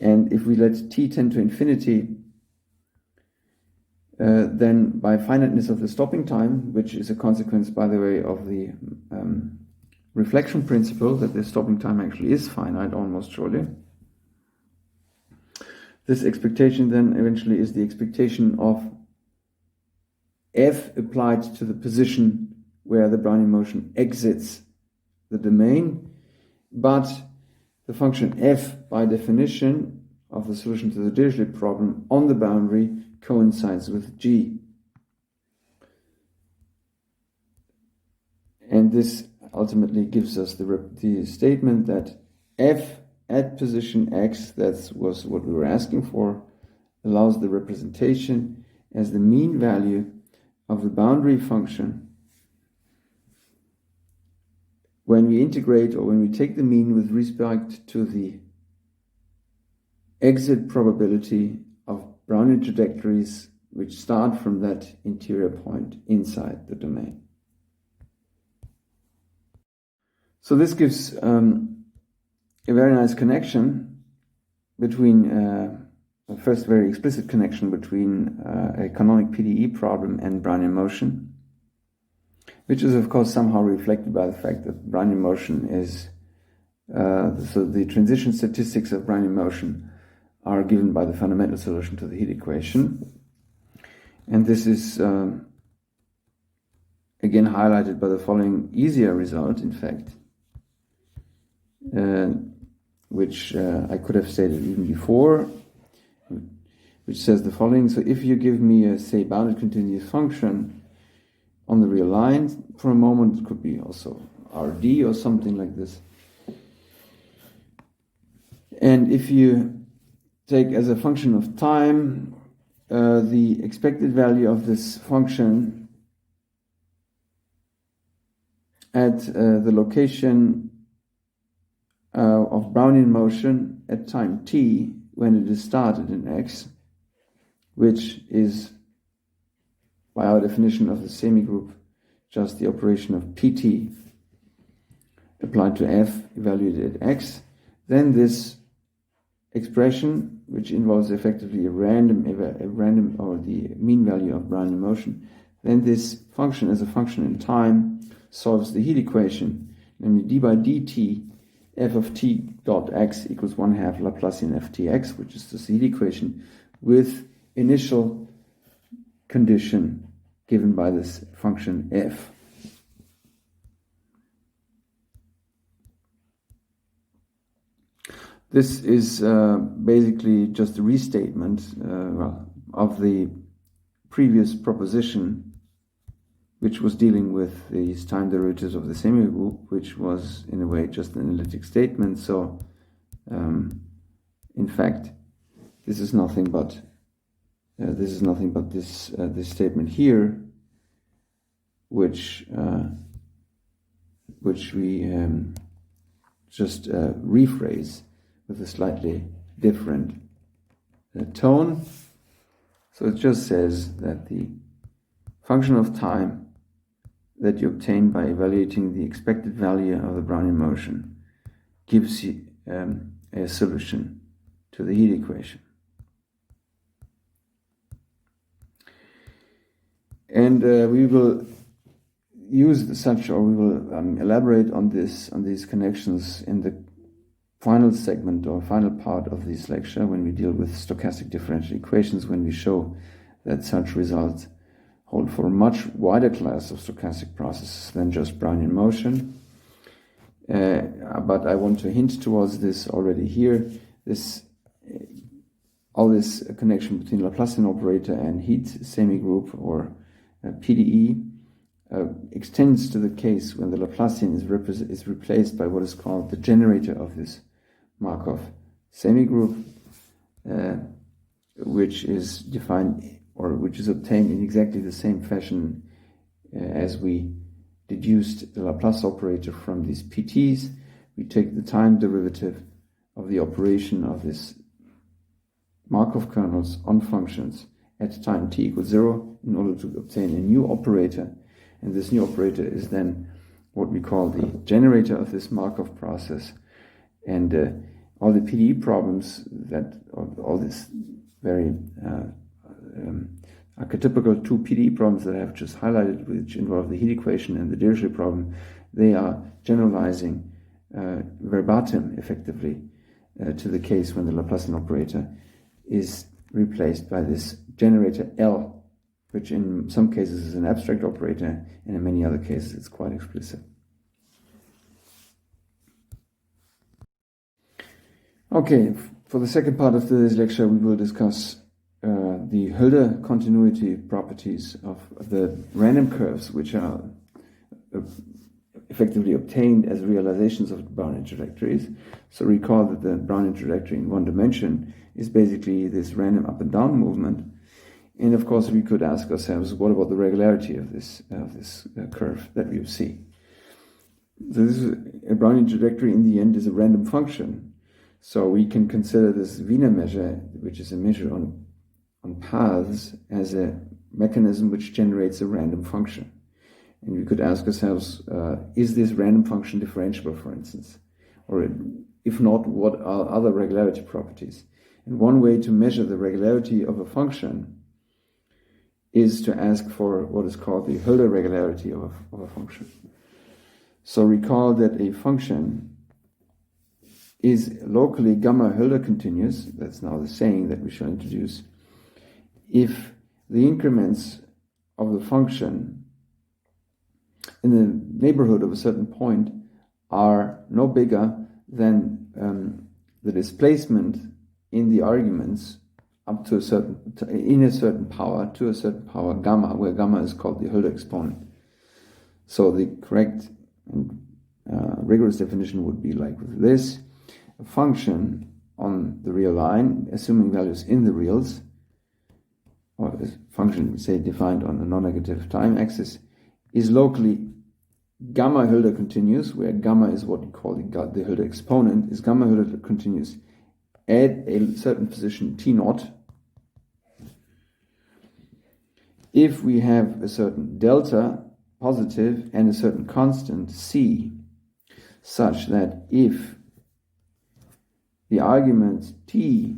And if we let t tend to infinity, then by finiteness of the stopping time, which is a consequence, by the way, of the reflection principle, that the stopping time actually is finite almost surely, this expectation then eventually is the expectation of f applied to the position where the Brownian motion exits the domain, but the function f, by definition of the solution to the Dirichlet problem on the boundary, coincides with g. And this ultimately gives us the statement that f at position x, that was what we were asking for, allows the representation as the mean value of the boundary function when we integrate, or when we take the mean with respect to the exit probability of Brownian trajectories which start from that interior point inside the domain. So this gives a very nice connection between, first very explicit connection between a canonic PDE problem and Brownian motion, which is of course somehow reflected by the fact that Brownian motion is, so the transition statistics of Brownian motion are given by the fundamental solution to the heat equation. And this is again highlighted by the following easier result, in fact, which I could have stated even before, which says the following. So if you give me a, say, bounded continuous function on the real line for a moment, it could be also RD or something like this. And if you take as a function of time the expected value of this function at the location of Brownian motion at time t when it is started in x, which is, by our definition of the semigroup, just the operation of pt applied to f evaluated at x, then this expression, which involves effectively a random or the mean value of Brownian motion, then this function as a function in time solves the heat equation, namely d by dt f of t dot x equals 1/2 Laplacian ftx, which is the heat equation with initial condition given by this function f. This is basically just a restatement of the previous proposition which was dealing with these time derivatives of the semigroup, which was in a way just an analytic statement. So in fact, this is nothing but this statement here, which we just rephrase with a slightly different tone. So it just says that the function of time that you obtain by evaluating the expected value of the Brownian motion gives you a solution to the heat equation. And we will use such, or we will elaborate on these connections in the final segment or final part of this lecture, when we deal with stochastic differential equations, when we show that such results hold for a much wider class of stochastic processes than just Brownian motion. But I want to hint towards this already here. All this connection between Laplacian operator and heat semigroup, or PDE, extends to the case when the Laplacian is replaced by what is called the generator of this Markov semigroup, which is defined, or which is obtained in exactly the same fashion as we deduced the Laplace operator from these PTs. We take the time derivative of the operation of this Markov kernels on functions at time t equals 0 in order to obtain a new operator, and this new operator is then what we call the generator of this Markov process. And all the PDE problems all these very archetypical two PDE problems that I have just highlighted, which involve the heat equation and the Dirichlet problem, they are generalizing verbatim, effectively, to the case when the Laplacian operator is replaced by this generator L, which in some cases is an abstract operator, and in many other cases it's quite explicit. Okay, for the second part of today's lecture, we will discuss the Hölder continuity properties of the random curves, which are effectively obtained as realizations of the Brownian trajectories. So recall that the Brownian trajectory in one dimension is basically this random up and down movement. And of course, we could ask ourselves, what about the regularity of this curve that we see? So this is a Brownian trajectory in the end is a random function. So we can consider this Wiener measure, which is a measure on paths, as a mechanism which generates a random function. And we could ask ourselves, is this random function differentiable, for instance? Or if not, what are other regularity properties? And one way to measure the regularity of a function is to ask for what is called the Hölder regularity of a function. So recall that a function is locally gamma Hölder continuous, that's now the saying that we shall introduce, if the increments of the function in the neighborhood of a certain point are no bigger than the displacement in the arguments up to a certain power, to a certain power gamma, where gamma is called the Hölder exponent. So the correct and rigorous definition would be like this: a function on the real line, assuming values in the reals, or a function, say, defined on a non-negative time axis, is locally gamma Hölder continuous, where gamma is what we call the Hölder exponent, is gamma Hölder continuous at a certain position t0, if we have a certain delta positive and a certain constant c, such that if the argument t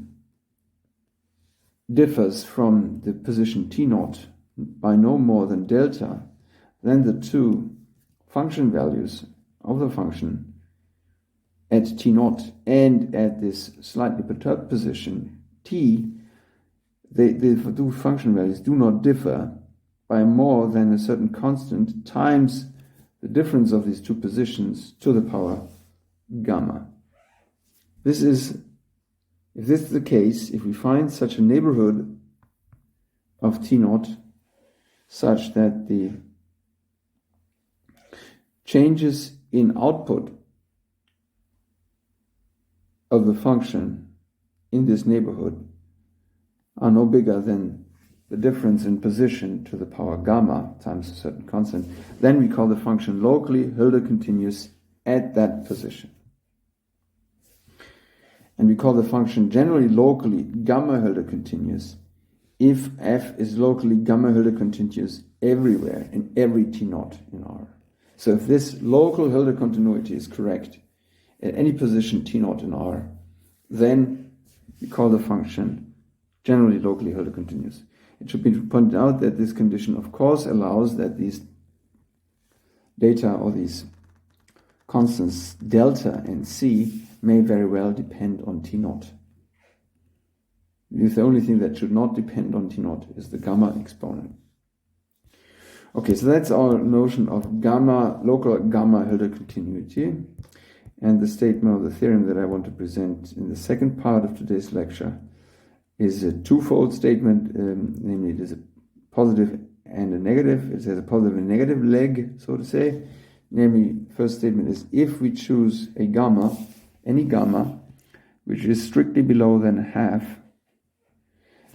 differs from the position t0 by no more than delta, then the two function values of the function at t0 and at this slightly perturbed position t, the two function values do not differ by more than a certain constant times the difference of these two positions to the power gamma. If this is the case, if we find such a neighborhood of t0 such that the changes in output of the function in this neighborhood are no bigger than the difference in position to the power gamma times a certain constant, then we call the function locally Hölder continuous at that position. And we call the function generally locally gamma Hölder continuous if f is locally gamma Hölder continuous everywhere in every t0 in R. So if this local Hölder continuity is correct at any position t0 in R, then we call the function generally locally Hölder continuous. It should be pointed out that this condition, of course, allows that these data or these constants delta and c may very well depend on t0. The only thing that should not depend on t0 is the gamma exponent. Okay, so that's our notion of gamma, local gamma Hölder continuity. And the statement of the theorem that I want to present in the second part of today's lecture is a twofold statement, namely it is a positive and a negative. It has a positive and negative leg, so to say. Namely, first statement is if we choose a gamma, any gamma, which is strictly below than a half,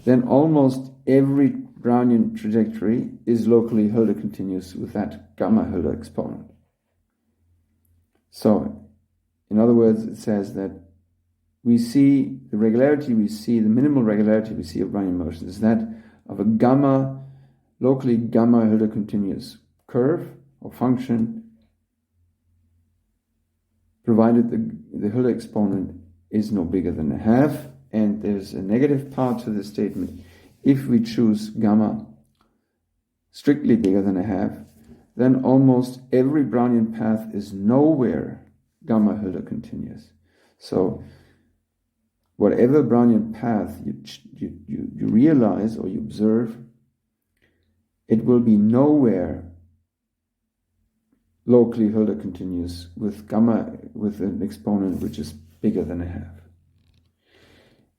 then almost every Brownian trajectory is locally Hölder continuous with that gamma Hölder exponent. So, in other words, it says that we see the regularity we see, the minimal regularity we see of Brownian motion is that of a gamma, locally gamma Hölder continuous curve or function, provided the Hölder exponent is no bigger than a half. And there's a negative part to this statement. If we choose gamma strictly bigger than a half, then almost every Brownian path is nowhere gamma Hölder continuous. So whatever Brownian path you realize or you observe, it will be nowhere locally Hölder continuous with gamma with an exponent which is bigger than a half.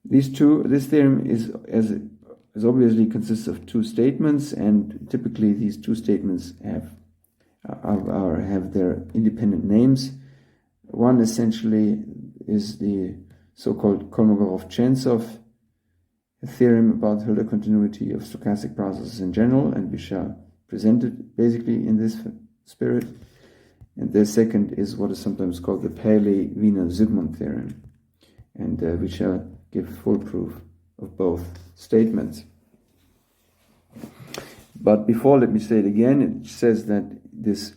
This theorem is obviously consists of two statements, and typically these two statements have their independent names. One essentially is the so-called Kolmogorov-Chentsov theorem about Hölder continuity of stochastic processes in general, and we shall present it basically in this spirit. And the second is what is sometimes called the Paley-Wiener-Zygmund theorem, and we shall give full proof of both statements. But before, let me say it again. It says that this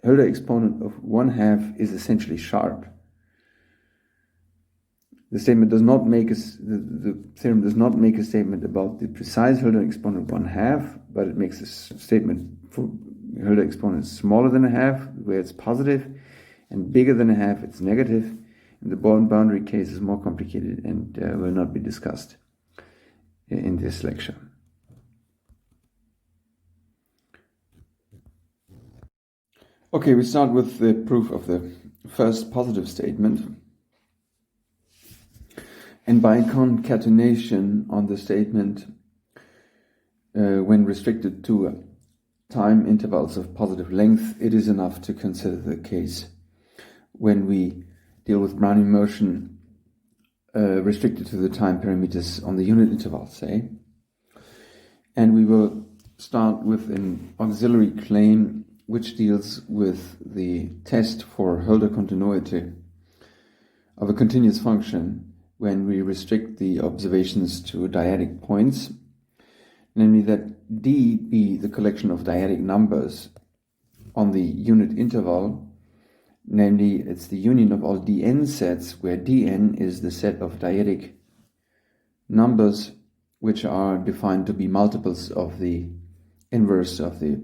Hölder exponent of 1/2 is essentially sharp. The statement does not make the theorem does not make a statement about the precise Hölder exponent 1/2, but it makes a statement for Hölder exponent smaller than a half, where it's positive, and bigger than a half, it's negative. And the boundary case is more complicated and will not be discussed in this lecture. Okay, we start with the proof of the first positive statement. And by concatenation on the statement, when restricted to time intervals of positive length, it is enough to consider the case when we deal with Brownian motion restricted to the time parameters on the unit interval, say. And we will start with an auxiliary claim which deals with the test for Hölder continuity of a continuous function when we restrict the observations to dyadic points, namely that D be the collection of dyadic numbers on the unit interval. Namely, it's the union of all dn sets, where dn is the set of dyadic numbers which are defined to be multiples of the inverse of the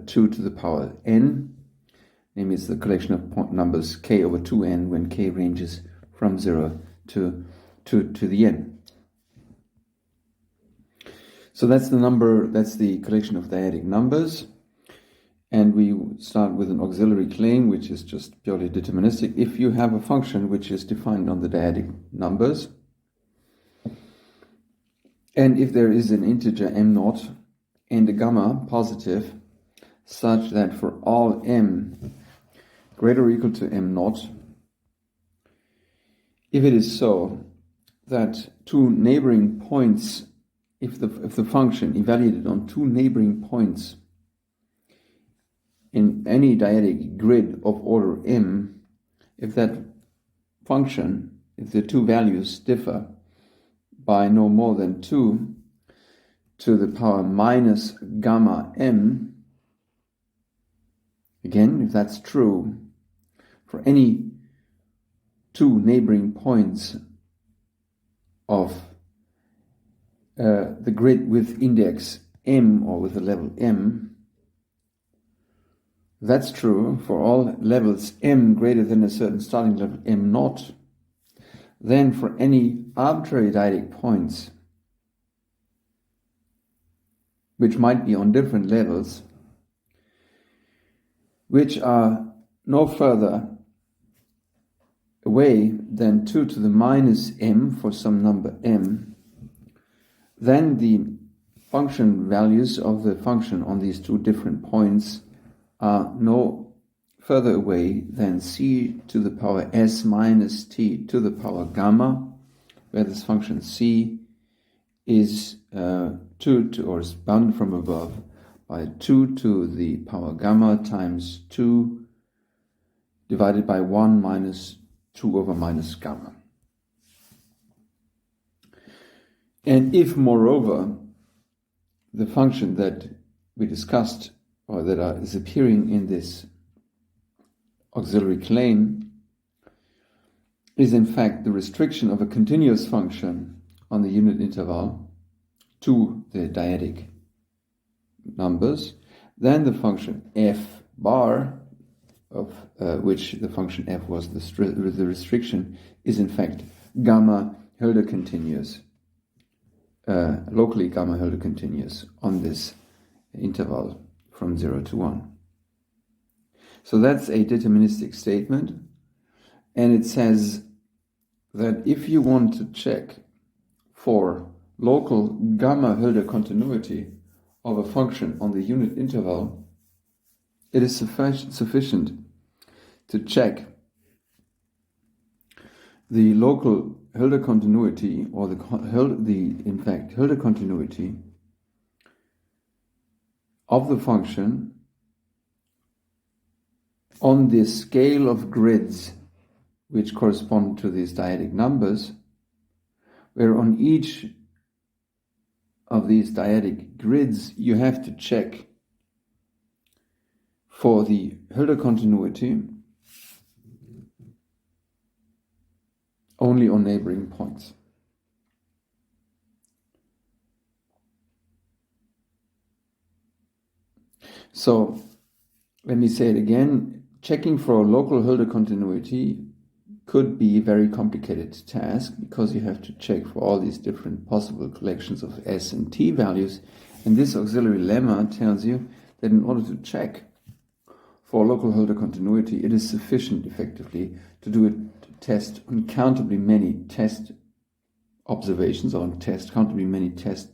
2 to the power n. Namely, it's the collection of point numbers k over 2n when k ranges from 0 to the n. So that's the collection of dyadic numbers. And we start with an auxiliary claim, which is just purely deterministic. If you have a function which is defined on the dyadic numbers, and if there is an integer m0 and a gamma positive, such that for all m greater or equal to m naught, if it is so that two neighboring points, if the function evaluated on two neighboring points in any dyadic grid of order m, if that function, if the two values differ by no more than 2 to the power minus gamma m, again, if that's true, for any two neighboring points of the grid with index m or with a level m, that's true for all levels m greater than a certain starting level m naught, then for any arbitrary dyadic points which might be on different levels, which are no further away than 2 to the minus m for some number m, then the function values of the function on these two different points are no further away than c to the power s minus t to the power gamma, where this function c is or is bounded from above by 2 to the power gamma times 2 divided by 1 minus 2 over minus gamma. And if, moreover, the function that we discussed, or that is appearing in this auxiliary claim, is in fact the restriction of a continuous function on the unit interval to the dyadic numbers, then the function f bar, of which the function f was the restriction, is in fact gamma Hölder continuous, locally gamma Hölder continuous on this interval from 0 to 1. So that's a deterministic statement, and it says that if you want to check for local gamma Hölder continuity of a function on the unit interval, it is sufficient to check the local Hölder continuity, or in fact Hölder continuity of the function on the scale of grids which correspond to these dyadic numbers, where on each of these dyadic grids you have to check for the Hölder continuity only on neighboring points. So let me say it again. Checking for a local Hölder continuity could be a very complicated task, because you have to check for all these different possible collections of s and t values, and this auxiliary lemma tells you that in order to check for local Hölder continuity, it is sufficient effectively to do a test on countably many test observations, or countably many test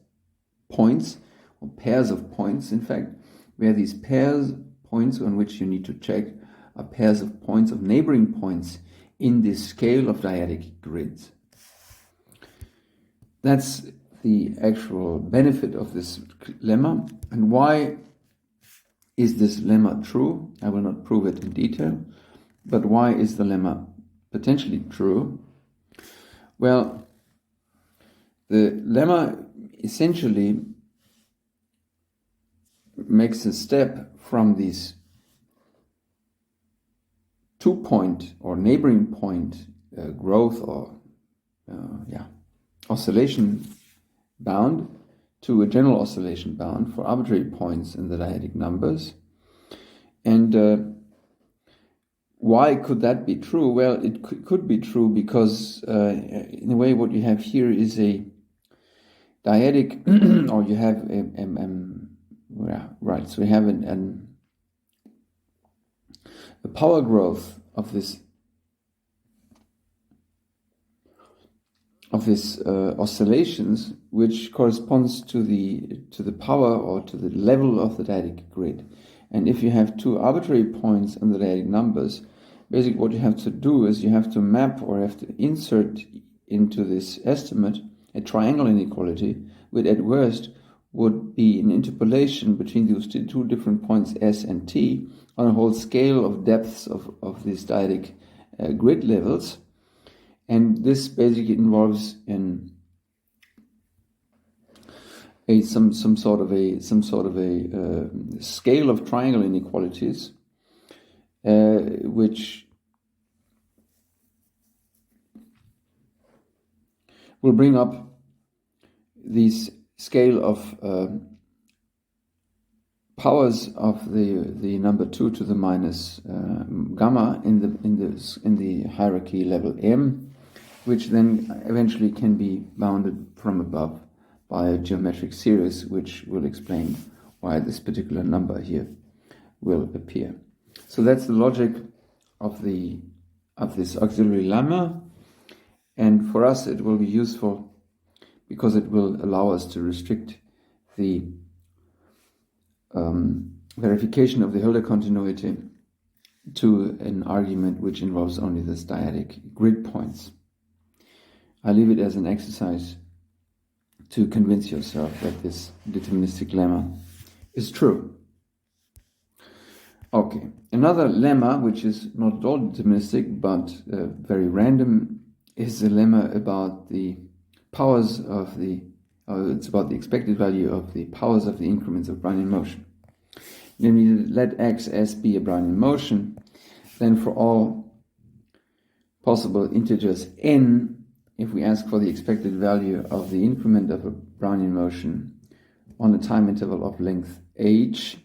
points, or pairs of points, in fact, where these pairs points on which you need to check are pairs of points, of neighboring points in this scale of dyadic grids. That's the actual benefit of this lemma. And why is this lemma true? I will not prove it in detail, but why is the lemma potentially true? Well, the lemma essentially makes a step from these 2-point or neighboring point growth or oscillation bound to a general oscillation bound for arbitrary points in the dyadic numbers. And why could that be true? Well, it could be true because in a way what you have here is a dyadic, or you have so we have a power growth of this oscillations, which corresponds to the power or to the level of the dyadic grid. And if you have two arbitrary points in the dyadic numbers, basically what you have to do is you have to map or have to insert into this estimate a triangle inequality, which at worst would be an interpolation between those two different points S and T on a whole scale of depths of these dyadic grid levels. And this basically involves some sort of a scale of triangle inequalities, which will bring up these scale of powers of the number 2 to the minus gamma in the hierarchy level M, which then eventually can be bounded from above by a geometric series, which will explain why this particular number here will appear. So that's the logic of this auxiliary lemma, and for us it will be useful because it will allow us to restrict the verification of the Hölder continuity to an argument which involves only this dyadic grid points. I leave it as an exercise to convince yourself that this deterministic lemma is true. Okay, another lemma, which is not at all deterministic but very random, is a lemma about the powers of it's about the expected value of the powers of the increments of Brownian motion. Namely, let x(s) be a Brownian motion, then for all possible integers n, if we ask for the expected value of the increment of a Brownian motion on a time interval of length h,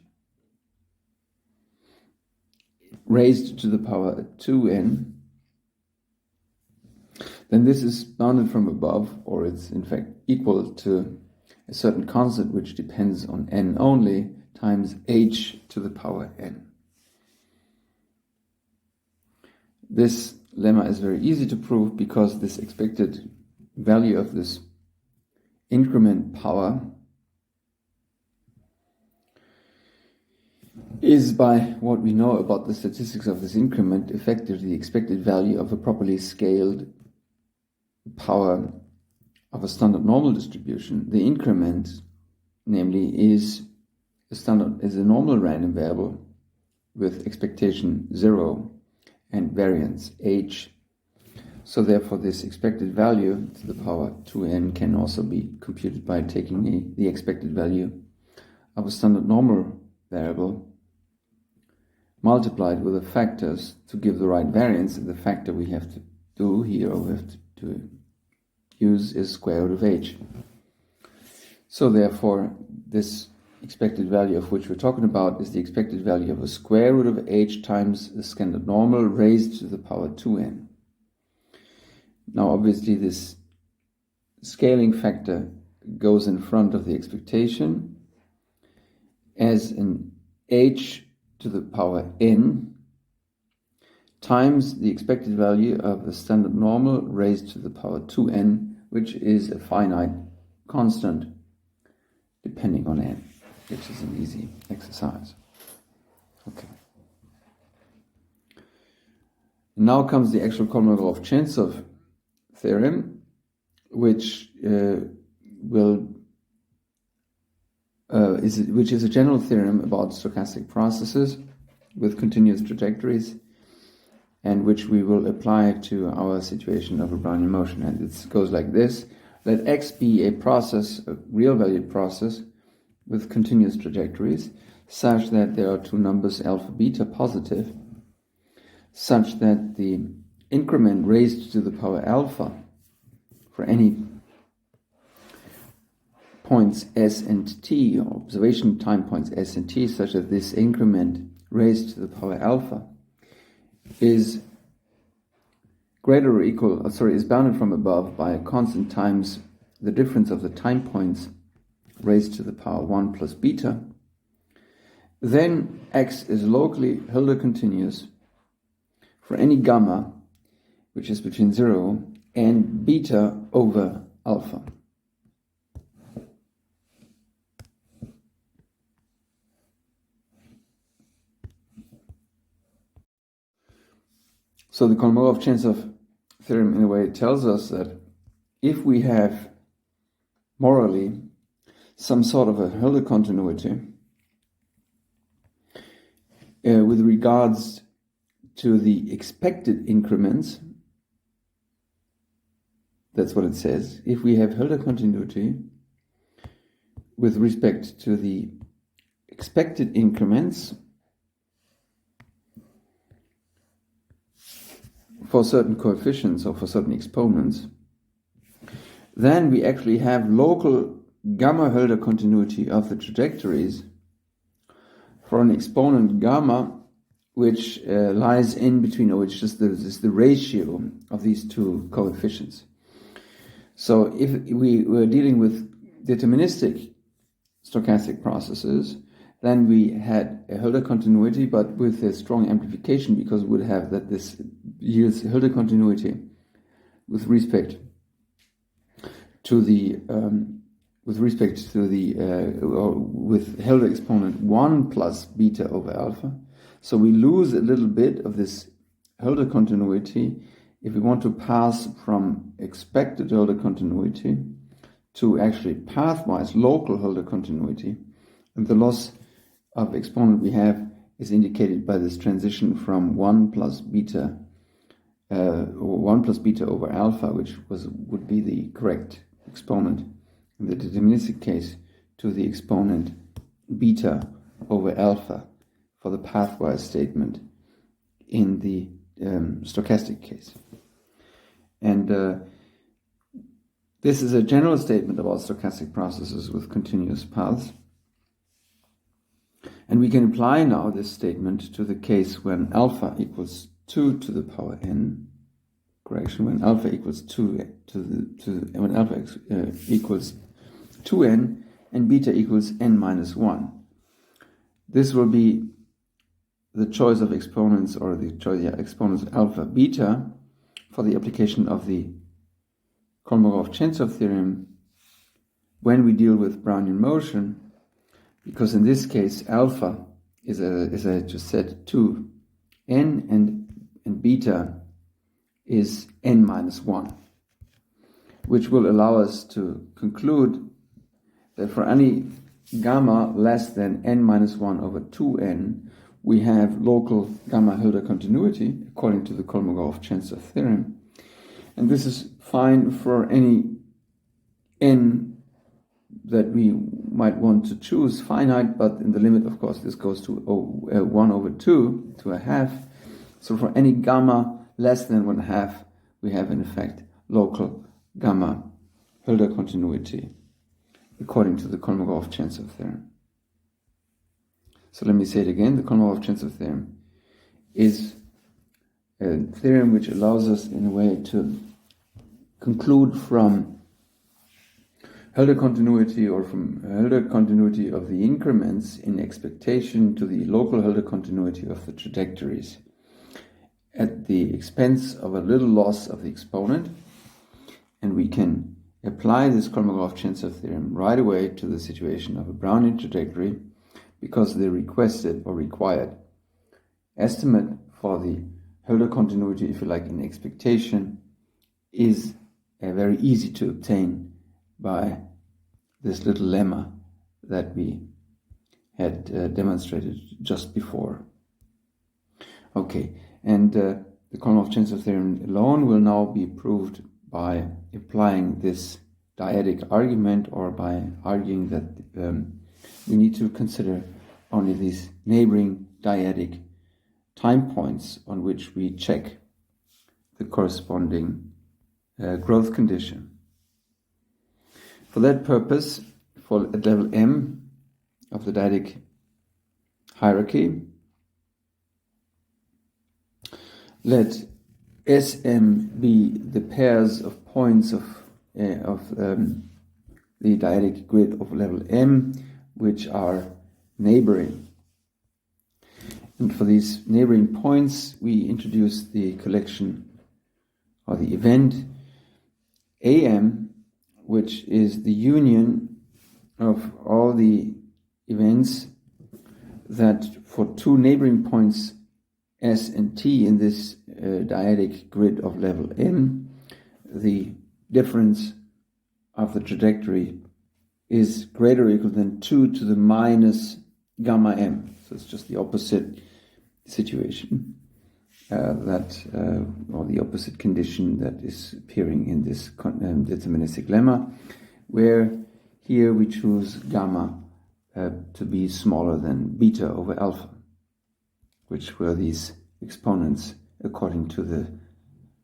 raised to the power 2n, then this is bounded from above, or it's in fact equal to a certain constant which depends on n only, times h to the power n. This lemma is very easy to prove because this expected value of this increment power is, by what we know about the statistics of this increment, effectively the expected value of a properly scaled power of a standard normal distribution. The increment, namely, is a normal random variable with expectation 0 and variance h. So therefore this expected value to the power 2n can also be computed by taking the expected value of a standard normal variable multiplied with the factors to give the right variance. And the factor we have to do here, or we have to use, is square root of h. So therefore this expected value of which we're talking about is the expected value of a square root of h times the standard normal raised to the power 2n. Now obviously this scaling factor goes in front of the expectation as an h to the power n times the expected value of the standard normal raised to the power 2n, which is a finite constant depending on n, which is an easy exercise. Okay. Now comes the actual Kolmogorov-Chentsov theorem, which is a general theorem about stochastic processes with continuous trajectories, and which we will apply to our situation of a Brownian motion. And it goes like this: let x be a process, a real-valued process with continuous trajectories, such that there are two numbers alpha beta positive, such that the increment raised to the power alpha for any points s and t, or observation time points s and t, such that this increment raised to the power alpha is greater or equal, is bounded from above by a constant times the difference of the time points raised to the power 1 plus beta, then x is locally Hölder continuous for any gamma which is between 0 and beta over alpha. So the Kolmogorov-Chentsov theorem, in a way, tells us that if we have morally some sort of a Hölder continuity with regards to the expected increments, that's what it says. If we have Hölder continuity with respect to the expected increments for certain coefficients or for certain exponents, then we actually have local gamma Hölder continuity of the trajectories for an exponent gamma which lies in between, or which is the ratio of these two coefficients. So if we were dealing with deterministic stochastic processes, then we had a Hölder continuity, but with a strong amplification, because we would have that this yields Hölder continuity with respect to the with Hölder exponent 1 plus beta over alpha. So we lose a little bit of this Hölder continuity if we want to pass from expected Hölder continuity to actually pathwise local Hölder continuity. And the loss of exponent we have is indicated by this transition from 1 plus beta over alpha, which would be the correct exponent in the deterministic case, to the exponent beta over alpha for the pathwise statement in the stochastic case. And this is a general statement about stochastic processes with continuous paths. And we can apply now this statement to the case when alpha equals 2 to the power n. When alpha equals 2 when alpha equals 2n and beta equals n minus 1. This will be the choice of exponents, or the choice of exponents alpha beta, for the application of the Kolmogorov-Chentsov theorem when we deal with Brownian motion, because in this case alpha is, as I just said, 2n, and beta is n minus 1, which will allow us to conclude that for any gamma less than n minus 1 over 2n, we have local gamma Hölder continuity according to the Kolmogorov-Chentsov theorem. And this is fine for any n that we might want to choose, finite, but in the limit, of course, this goes to 1 over 2 to a half. So for any gamma less than 1/2, we have in effect local gamma Hölder continuity according to the Kolmogorov-Chentsov theorem. So let me say it again. The Kolmogorov-Chentsov theorem is a theorem which allows us in a way to conclude from Hölder continuity, or from Hölder continuity of the increments in expectation, to the local Hölder continuity of the trajectories at the expense of a little loss of the exponent. And we can apply this Kolmogorov-Chentsov theorem right away to the situation of a Brownian trajectory, because the requested or required estimate for the Hölder continuity, if you like, in expectation, is very easy to obtain by this little lemma that we had demonstrated just before. Okay, and the Kolmogorov-Chentsov theorem alone will now be proved by applying this dyadic argument, or by arguing that we need to consider only these neighboring dyadic time points on which we check the corresponding growth condition. For that purpose, at level m of the dyadic hierarchy, let Sm be the pairs of points of the dyadic grid of level m which are neighboring. And for these neighboring points, we introduce the collection, or the event Am, which is the union of all the events that for two neighboring points S and T in this dyadic grid of level m, the difference of the trajectory is greater or equal than 2 to the minus gamma m. So it's just the opposite situation, or the opposite condition that is appearing in this deterministic lemma, where here we choose gamma to be smaller than beta over alpha, which were these exponents according to the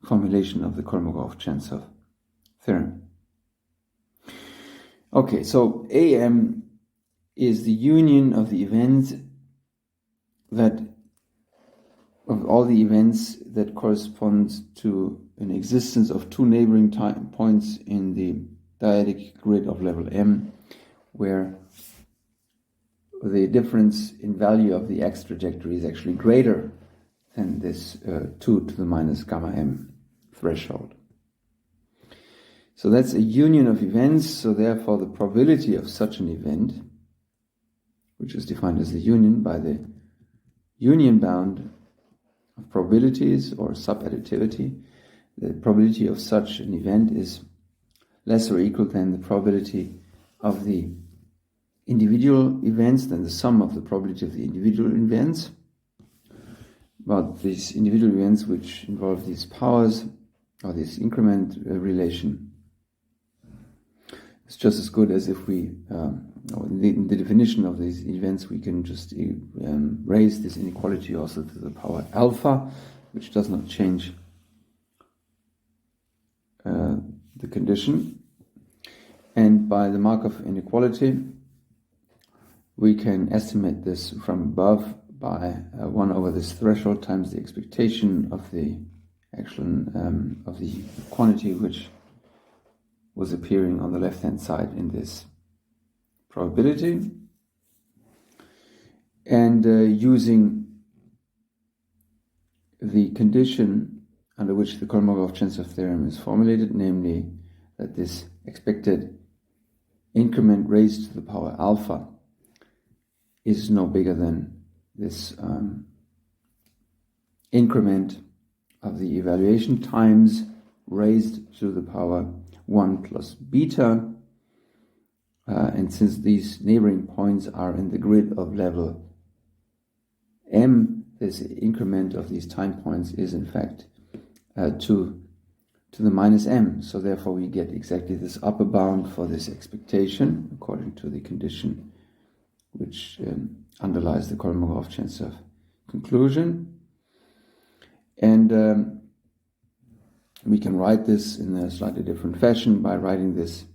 formulation of the Kolmogorov-Chentsov theorem. Okay, so AM is the union of the events of all the events that correspond to an existence of two neighboring time points in the dyadic grid of level m, where the difference in value of the x trajectory is actually greater than this 2 to the minus gamma m threshold. So that's a union of events, so therefore the probability of such an event, which is defined as the union by the union bound of probabilities or subadditivity, the probability of such an event is less or equal than the probability of the individual events, than the sum of the probability of the individual events. But these individual events which involve these powers or this increment relation, it's just as good as if we, in the definition of these events, we can just raise this inequality also to the power alpha, which does not change the condition. And by the Markov inequality, we can estimate this from above by 1 over this threshold times the expectation of the actual of the quantity which was appearing on the left-hand side in this probability, and using the condition under which the Kolmogorov-Chentsov theorem is formulated, namely that this expected increment raised to the power alpha is no bigger than this increment of the evaluation times raised to the power 1 plus beta, and since these neighboring points are in the grid of level m, this increment of these time points is in fact 2 to the minus m. So therefore we get exactly this upper bound for this expectation according to the condition which underlies the Kolmogorov-Chentsov conclusion. And we can write this in a slightly different fashion by writing this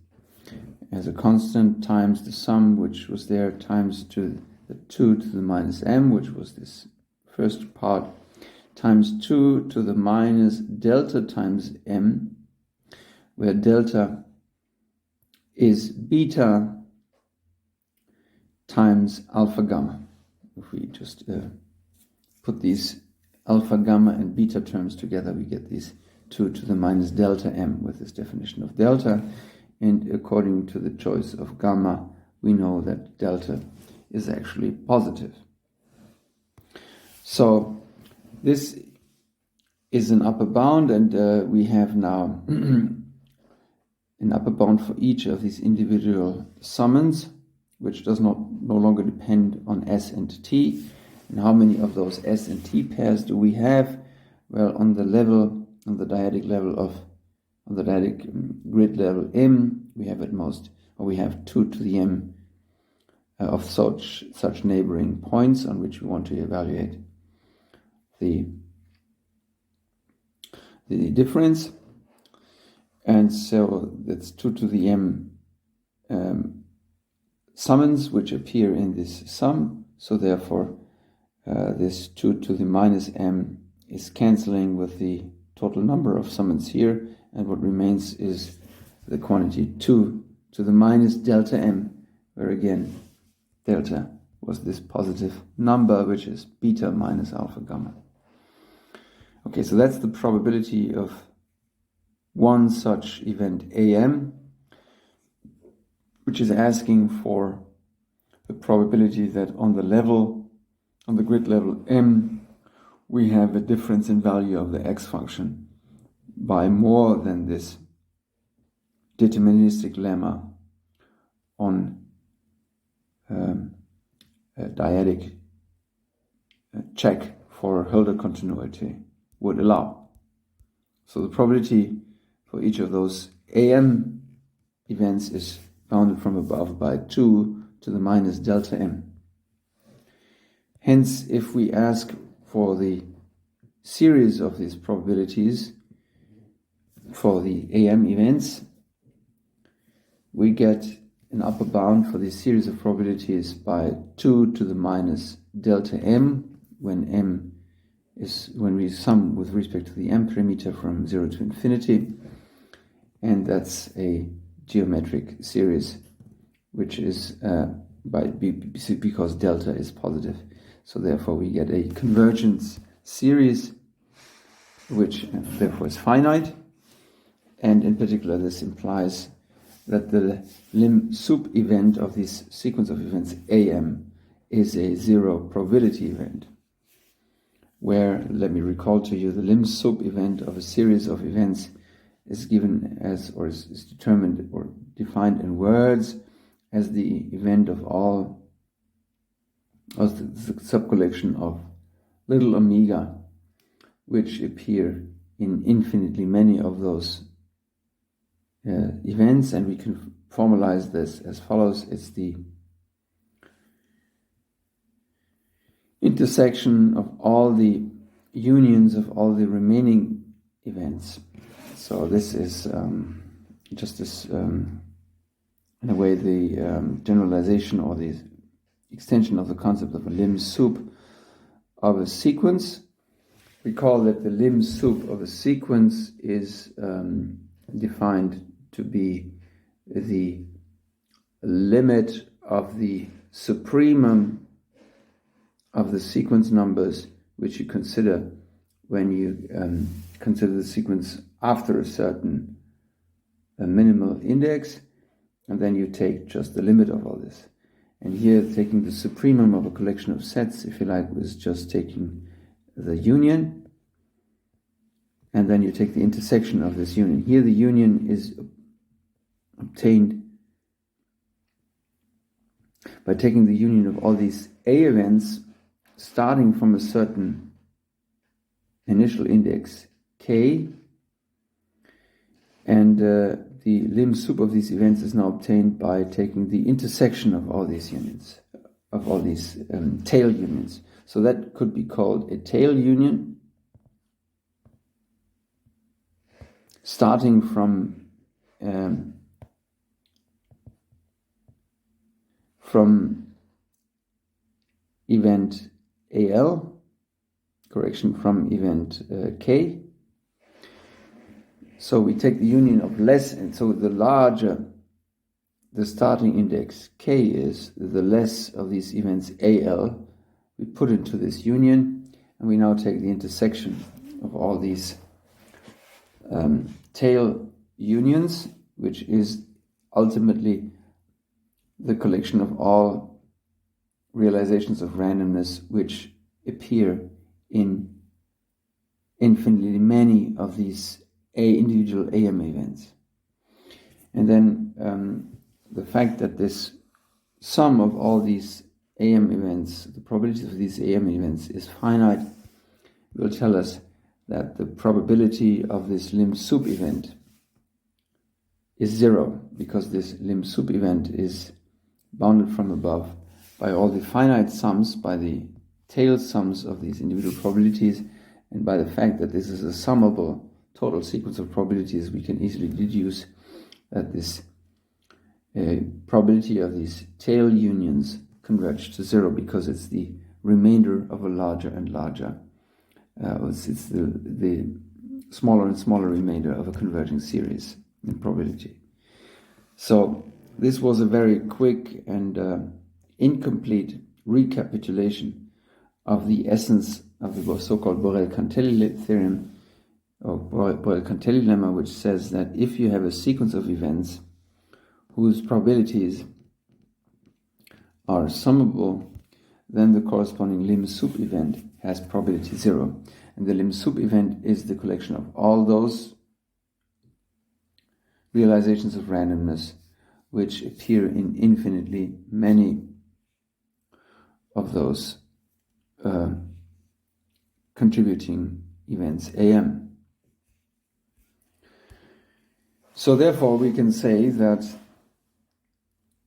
as a constant times the sum which was there times to the 2 to the minus m, which was this first part, times 2 to the minus delta times m, where delta is beta times alpha gamma. If we just put these alpha gamma and beta terms together, we get these 2 to the minus delta m with this definition of delta, and according to the choice of gamma, we know that delta is actually positive. So this is an upper bound, and we have now an upper bound for each of these individual summons, which does no longer depend on S and T. And how many of those S and T pairs do we have? Well, on the dyadic grid level m, we have at most, or we have 2 to the m of such neighboring points on which we want to evaluate the difference. And so that's 2 to the m summons which appear in this sum. So therefore this 2 to the minus m is cancelling with the total number of summons here, and what remains is the quantity 2 to the minus delta m, where again delta was this positive number, which is beta minus alpha gamma. Okay, so that's the probability of one such event AM, which is asking for the probability that on the grid level M, we have a difference in value of the x function by more than this deterministic lemma on a dyadic check for Hölder continuity would allow. So the probability for each of those AM events is bounded from above by 2 to the minus delta m. Hence, if we ask for the series of these probabilities for the AM events, we get an upper bound for this series of probabilities by 2 to the minus delta m when we sum with respect to the m parameter from 0 to infinity, and that's a geometric series which is because delta is positive. So therefore we get a convergence series which therefore is finite, and in particular this implies that the lim sup event of this sequence of events AM is a zero probability event, where, let me recall to you, the lim sup event of a series of events is given as, or is determined or defined in words as the event of all, of the subcollection of little omega, which appear in infinitely many of those events, and we can formalize this as follows. It's the intersection of all the unions of all the remaining events. So this is just this, in a way, the generalization or the extension of the concept of a lim sup of a sequence. Recall that the lim sup of a sequence is defined to be the limit of the supremum of the sequence numbers which you consider when you consider the sequence after a certain minimal index, and then you take just the limit of all this. And here, taking the supremum of a collection of sets, if you like, was just taking the union, and then you take the intersection of this union. Here the union is obtained by taking the union of all these A events starting from a certain initial index k, and the lim sup of these events is now obtained by taking the intersection of all these unions, of all these tail unions. So that could be called a tail union, starting from event AL, from event K. So we take the union of less, and so the larger the starting index K is, the less of these events AL we put into this union, and we now take the intersection of all these tail unions, which is ultimately the collection of all realizations of randomness which appear in infinitely many of these individual AM events. And then the fact that this sum of all these AM events, the probabilities of these AM events is finite, will tell us that the probability of this lim sup event is zero, because this lim sup event is bounded from above by all the finite sums, by the tail sums of these individual probabilities, and by the fact that this is a summable total sequence of probabilities, we can easily deduce that this probability of these tail unions converge to zero, because it's the remainder of a larger and larger, it's the smaller and smaller remainder of a converging series in probability. So this was a very quick and incomplete recapitulation of the essence of the so-called Borel-Cantelli theorem, or Borel-Cantelli lemma, which says that if you have a sequence of events whose probabilities are summable, then the corresponding lim sub event has probability 0. And the lim sub event is the collection of all those realizations of randomness which appear in infinitely many of those contributing events AM. So therefore we can say that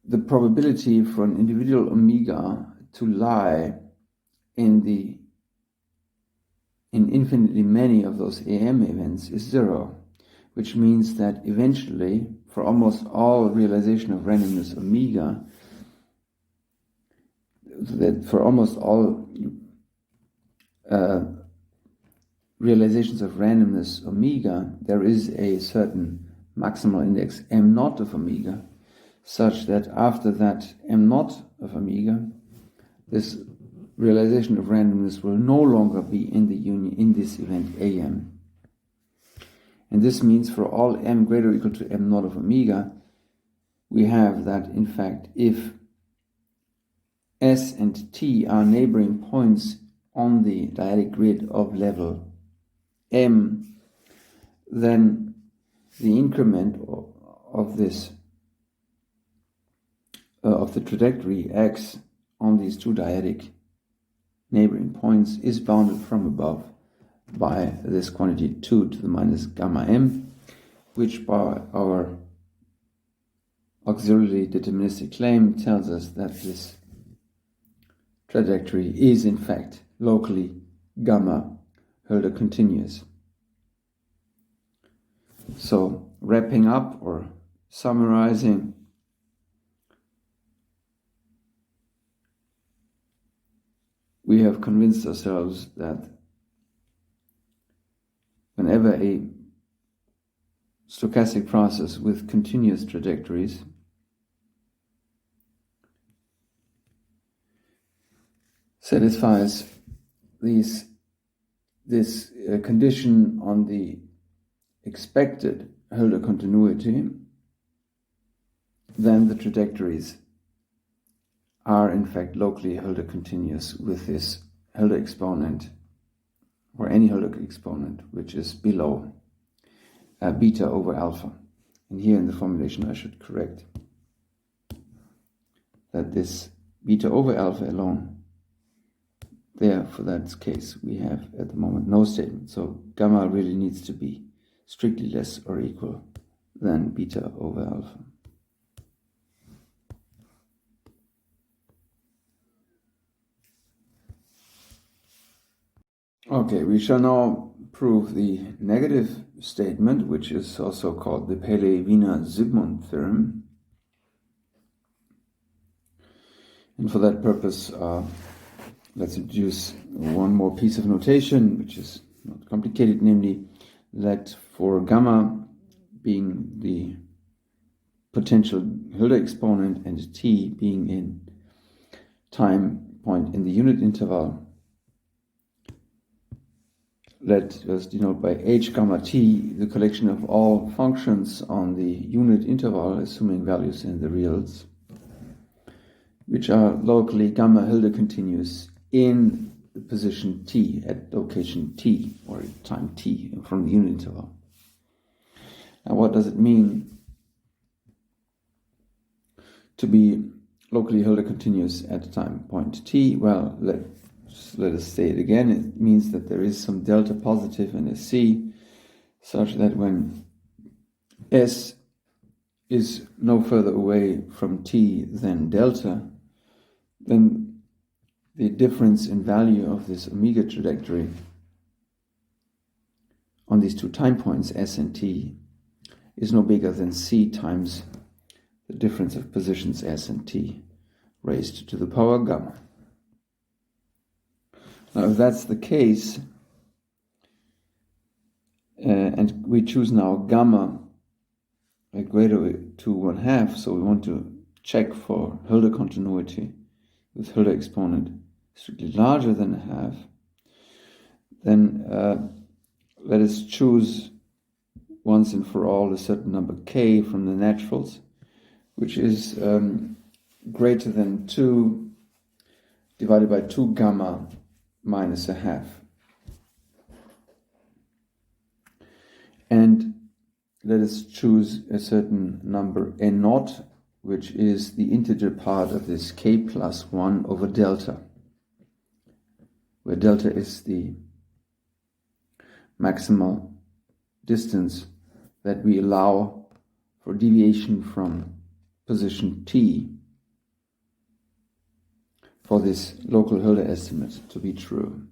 the probability for an individual omega to lie in infinitely many of those AM events is 0, which means that eventually, for almost all realization of randomness omega, that for almost all realizations of randomness omega, there is a certain maximal index m0 of omega, such that after that m0 of omega, this realization of randomness will no longer be in the union in this event AM. And this means for all m greater or equal to m0 of omega, we have that in fact if S and T are neighboring points on the dyadic grid of level m, then the increment of this of the trajectory x on these two dyadic neighboring points is bounded from above by this quantity 2 to the minus gamma m, which by our auxiliary deterministic claim tells us that this trajectory is in fact locally gamma Hölder continuous. So wrapping up or summarizing, we have convinced ourselves that whenever a stochastic process with continuous trajectories satisfies this condition on the expected Hölder continuity, then the trajectories are in fact locally Hölder continuous with this Hölder exponent, or any Hölder exponent, which is below beta over alpha. And here in the formulation I should correct that this beta over alpha alone, there for that case we have at the moment no statement. So gamma really needs to be strictly less or equal than beta over alpha. Okay, we shall now prove the negative statement, which is also called the Paley-Wiener-Zygmund theorem. And for that purpose, let's introduce one more piece of notation, which is not complicated, namely that for gamma being the potential Hölder exponent and t being in time point in the unit interval, let us denote by h gamma t the collection of all functions on the unit interval, assuming values in the reals, which are locally gamma Hölder continuous in the position t at location t or time t from the unit interval. Now, what does it mean to be locally Hölder continuous at time point t? Well, let us say it again. It means that there is some delta positive in a C, such that when S is no further away from t than delta, then the difference in value of this omega trajectory on these two time points, S and t, is no bigger than C times the difference of positions S and t raised to the power gamma. Now, if that's the case, and we choose now gamma greater to 1/2, so we want to check for Hölder continuity with Hölder exponent strictly larger than 1/2, then let us choose once and for all a certain number k from the naturals, which is greater than 2 divided by 2 gamma minus a half. And let us choose a certain number n naught, which is the integer part of this k plus 1 over delta, where delta is the maximal distance that we allow for deviation from position t for this local Hölder estimate to be true.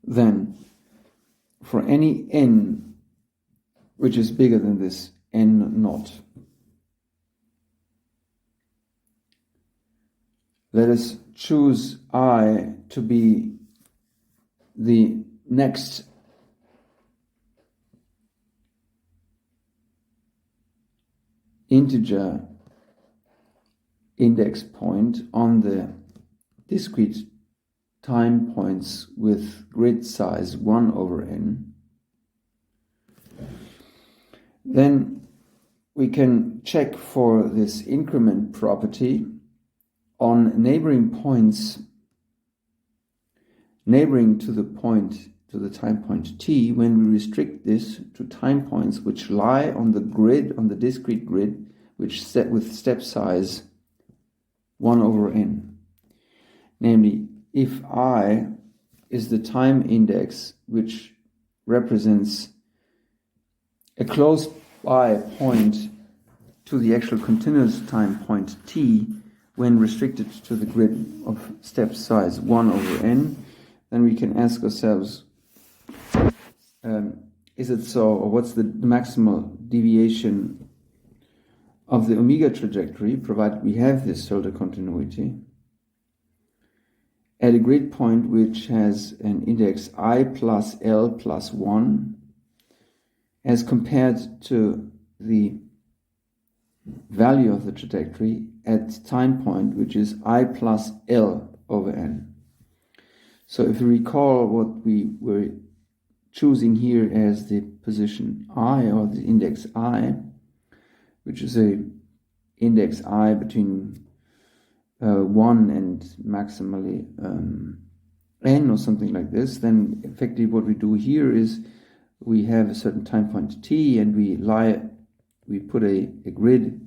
Then, for any n which is bigger than this n naught, let us choose I to be the next integer index point on the discrete time points with grid size 1 over n. Then we can check for this increment property on neighboring points neighboring to the time point t, when we restrict this to time points which lie on the grid, on the discrete grid, which with step size 1 over n. Namely, if I is the time index which represents a close by point to the actual continuous time point t, when restricted to the grid of step size 1 over n, then we can ask ourselves, is it so, or what's the maximal deviation of the omega trajectory, provided we have this Hölder continuity, at a grid point which has an index I plus L plus 1, as compared to the value of the trajectory at time point which is I plus L over n. So if you recall what we were choosing here as the position I, or the index I, which is a index I between 1 and maximally n or something like this, then effectively what we do here is we have a certain time point t, and we put a grid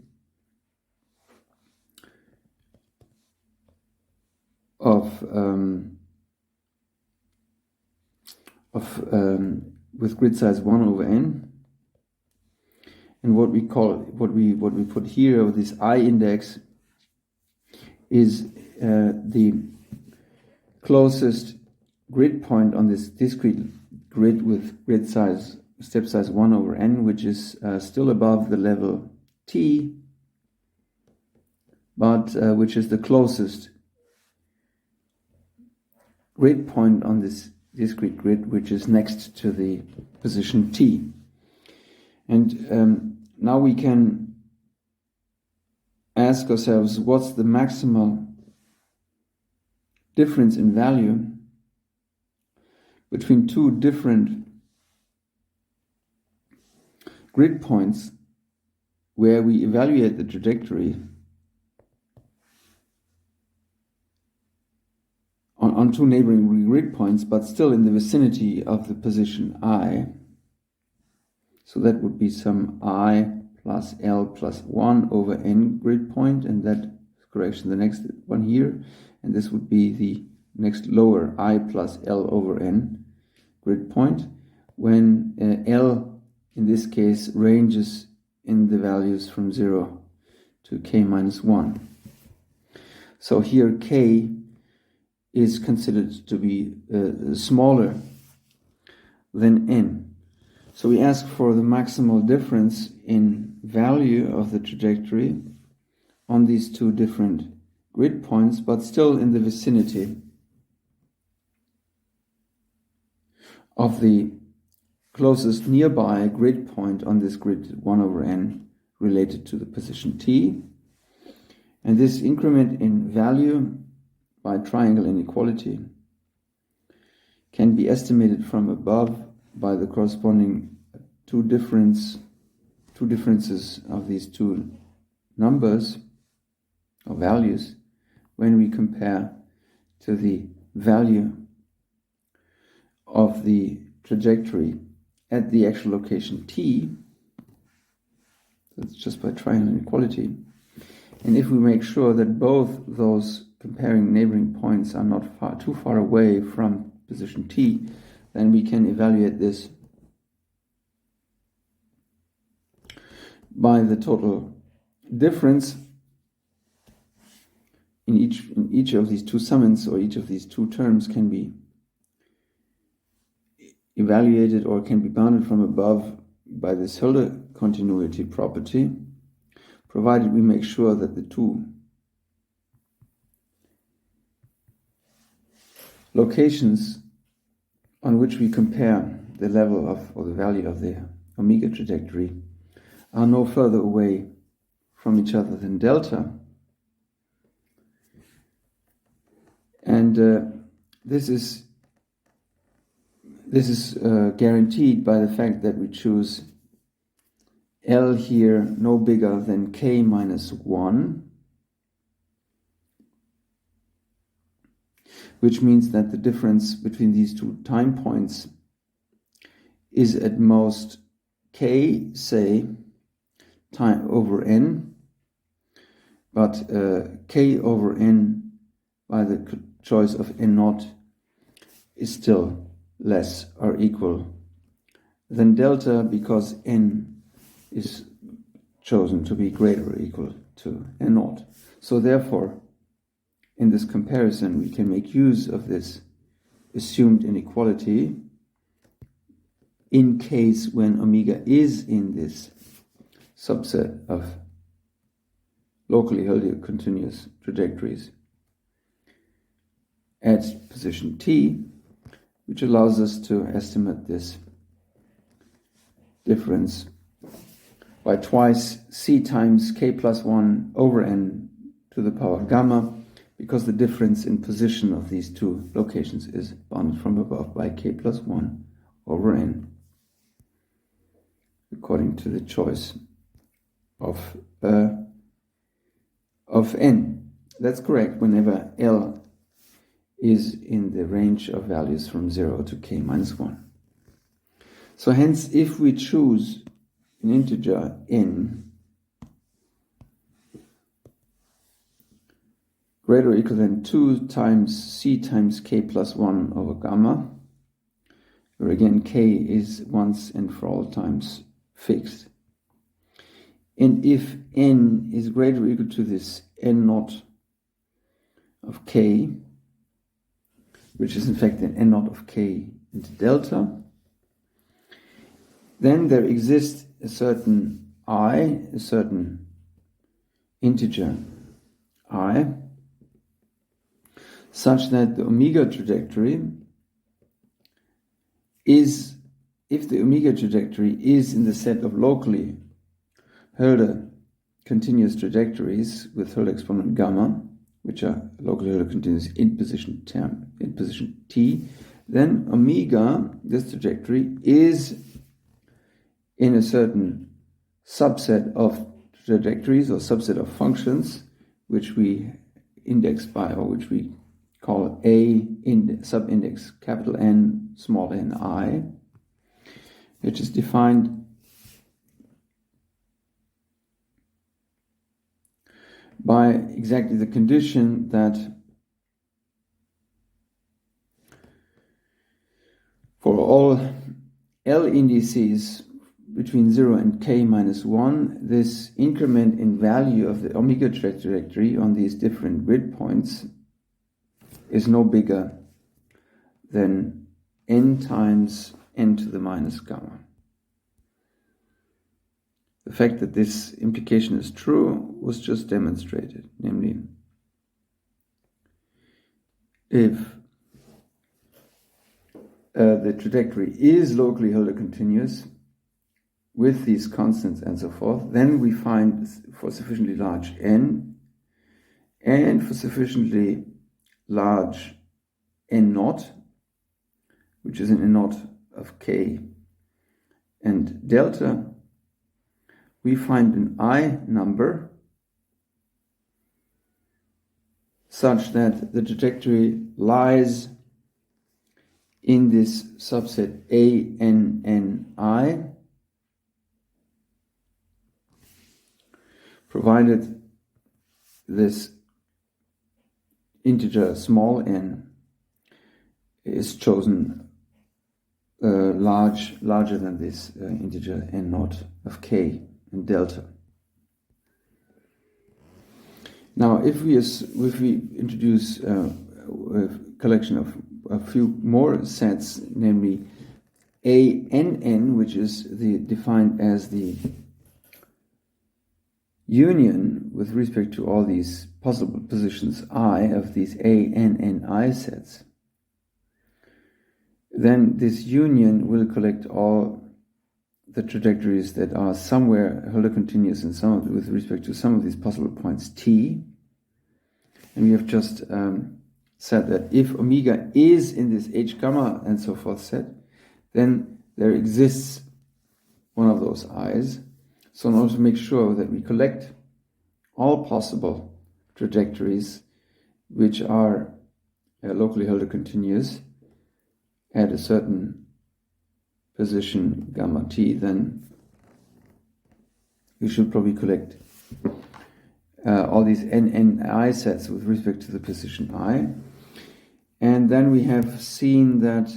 with grid size 1 over n, and what we put here, this I index, is the closest grid point on this discrete grid with grid size step size 1 over n, which is still above the level t, but which is the closest grid point on this discrete grid, which is next to the position t. And now we can ask ourselves, what's the maximal difference in value between two different grid points where we evaluate the trajectory on two neighboring grid points, but still in the vicinity of the position I. So that would be some I plus L plus 1 over n grid point, and that correction, the next one here, and this would be the next lower I plus L over n grid point, when L in this case ranges in the values from 0 to k minus 1. So here k is considered to be smaller than n. So we ask for the maximal difference in value of the trajectory on these two different grid points, but still in the vicinity of the closest nearby grid point on this grid 1 over n related to the position t. And this increment in value by triangle inequality can be estimated from above by the corresponding two differences of these two numbers or values when we compare to the value of the trajectory at the actual location t. That's just by triangle inequality. And if we make sure that both those comparing neighboring points are not too far away from position t, then we can evaluate this by the total difference in each of these two summands, or each of these two terms can be evaluated or can be bounded from above by this Hölder continuity property, provided we make sure that the two locations on which we compare the level of, or the value of the omega trajectory are no further away from each other than delta. And this is guaranteed by the fact that we choose L here no bigger than k minus 1, which means that the difference between these two time points is at most k, say, time over n, but k over n by the choice of n naught is still less or equal than delta, because n is chosen to be greater or equal to n naught. So therefore, in this comparison, we can make use of this assumed inequality in case when omega is in this subset of locally Hölder continuous trajectories at position t, which allows us to estimate this difference by twice c times k plus 1 over n to the power gamma, because the difference in position of these two locations is bounded from above by k plus 1 over n, according to the choice of n. That's correct whenever L is in the range of values from 0 to k minus 1. So hence, if we choose an integer n greater or equal than 2 times c times k plus 1 over gamma, where again k is once and for all times fixed, and if n is greater or equal to this n naught of k, which is in fact an n naught of k into delta, then there exists a certain I, a certain integer I, such that the omega trajectory is, if the omega trajectory is in the set of locally Hölder continuous trajectories with Hölder exponent gamma, which are locally Hölder continuous in position t, then omega, this trajectory, is in a certain subset of trajectories or subset of functions, which we index by, or which we call a subindex capital N small n I, which is defined by exactly the condition that for all L indices between 0 and k minus 1, this increment in value of the omega trajectory on these different grid points is no bigger than n times n to the minus gamma. The fact that this implication is true was just demonstrated, namely, if the trajectory is locally Hölder continuous with these constants and so forth, then we find for sufficiently large n and for sufficiently large n naught, which is an n naught of k and delta, we find an I number such that the trajectory lies in this subset ANNI, provided this integer small n is chosen larger than this integer n naught of k and delta. Now, if we introduce a collection of a few more sets, namely ANN, which is defined as the union with respect to all these possible positions I of these ANNI sets, then this union will collect all the trajectories that are somewhere Hölder continuous in with respect to some of these possible points t. And we have just said that if omega is in this H gamma and so forth set, then there exists one of those i's. So in order to make sure that we collect all possible trajectories which are locally Hölder continuous at a certain position gamma t, then we should probably collect all these NNI sets with respect to the position I. And then we have seen that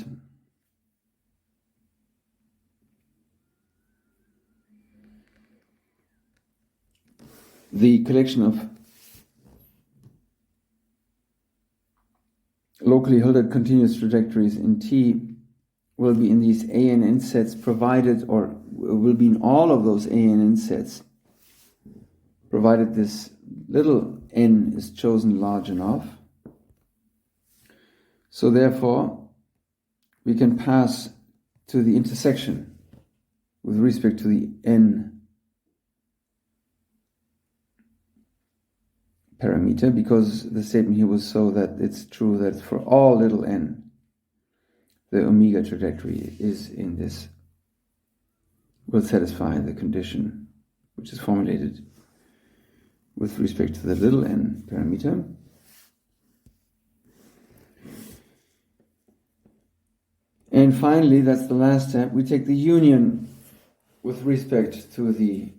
the collection of locally Hölder continuous trajectories in T will be in these ANN sets provided, or will be in all of those ANN sets, provided this little n is chosen large enough. So therefore, we can pass to the intersection with respect to the n parameter, because the statement here was so that it's true that for all little n, the omega trajectory is in this, will satisfy the condition which is formulated with respect to the little n parameter. And finally, that's the last step, we take the union with respect to the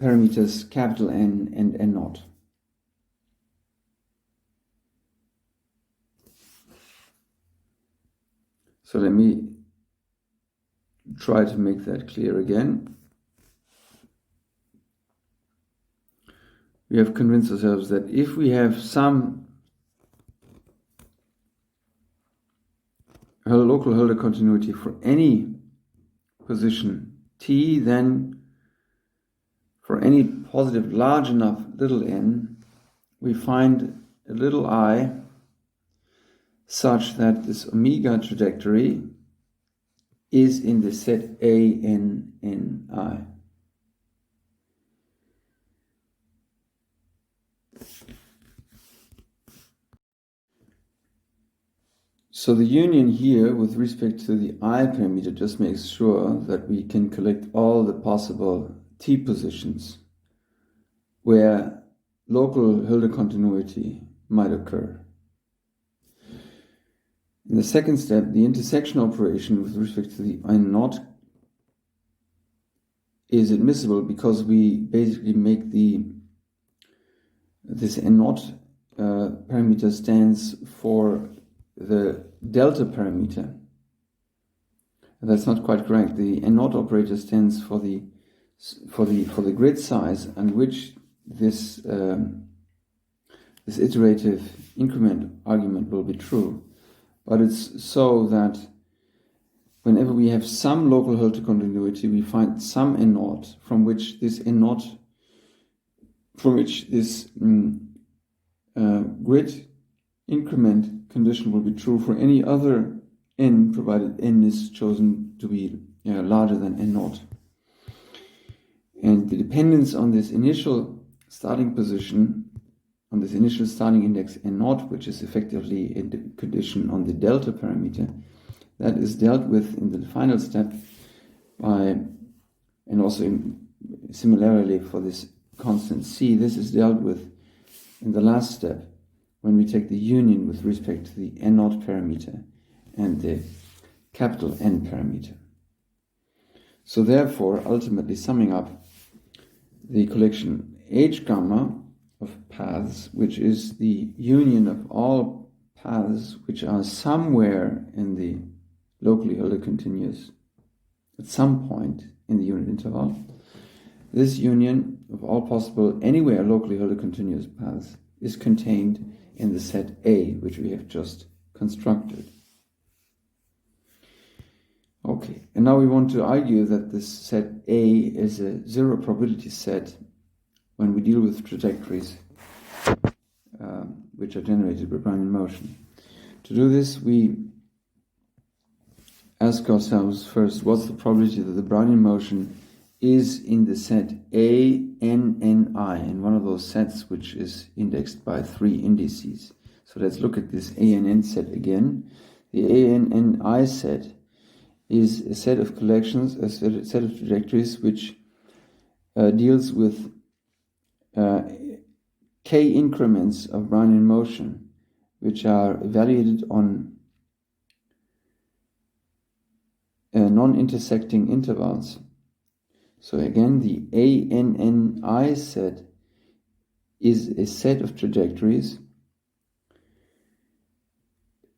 parameters capital N and N naught. So let me try to make that clear again. We have convinced ourselves that if we have some local Hölder continuity for any position t, then for any positive large enough little n, we find a little I such that this omega trajectory is in the set ANNI. So the union here with respect to the I parameter just makes sure that we can collect all the possible t positions where local Hölder continuity might occur. In the second step, the intersection operation with respect to the N naught is admissible because we basically make this N naught parameter stands for the delta parameter. That's not quite correct. The N naught operator stands for the grid size on which this iterative increment argument will be true. But it's so that whenever we have some local Hölder continuity, we find some N naught from which this grid increment condition will be true for any other n, provided n is chosen to be larger than N naught. And the dependence on this initial starting position, on this initial starting index N naught, which is effectively a condition on the delta parameter, that is dealt with in the final step by, and also similarly for this constant c, this is dealt with in the last step when we take the union with respect to the n0 parameter and the capital N parameter. So therefore, ultimately summing up, the collection H gamma of paths, which is the union of all paths which are somewhere in the locally Hölder continuous at some point in the unit interval, this union of all possible anywhere locally Hölder continuous paths is contained in the set A, which we have just constructed. Okay, and now we want to argue that this set A is a zero probability set when we deal with trajectories which are generated by Brownian motion. To do this, we ask ourselves first, what's the probability that the Brownian motion is in the set A, N, N, I, in one of those sets which is indexed by 3 indices. So let's look at this A, N, N set again. The A, N, N, I set is a set of collections, a set of trajectories which deals with k increments of Brownian motion, which are evaluated on non-intersecting intervals. So again, the ANNI set is a set of trajectories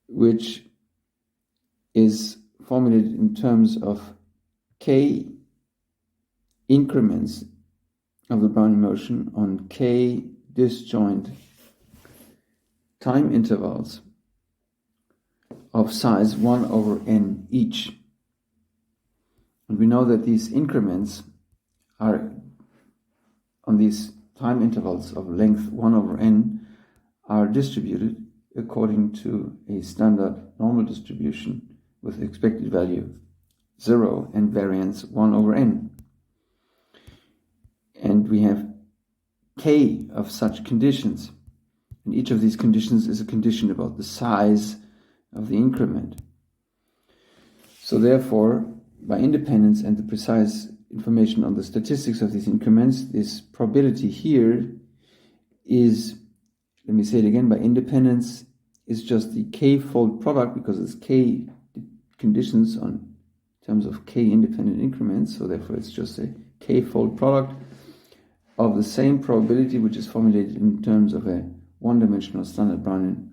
which is formulated in terms of k increments of the Brownian motion on k disjoint time intervals of size 1 over n each. And we know that these increments are on these time intervals of length 1 over n are distributed according to a standard normal distribution with expected value 0 and variance 1 over n. And we have k of such conditions, and each of these conditions is a condition about the size of the increment. So therefore, by independence and the precise information on the statistics of these increments, this probability here is, let me say it again, by independence is just the k-fold product, because it's k conditions on terms of k independent increments, so therefore it's just a k-fold product of the same probability which is formulated in terms of a one-dimensional standard Brownian,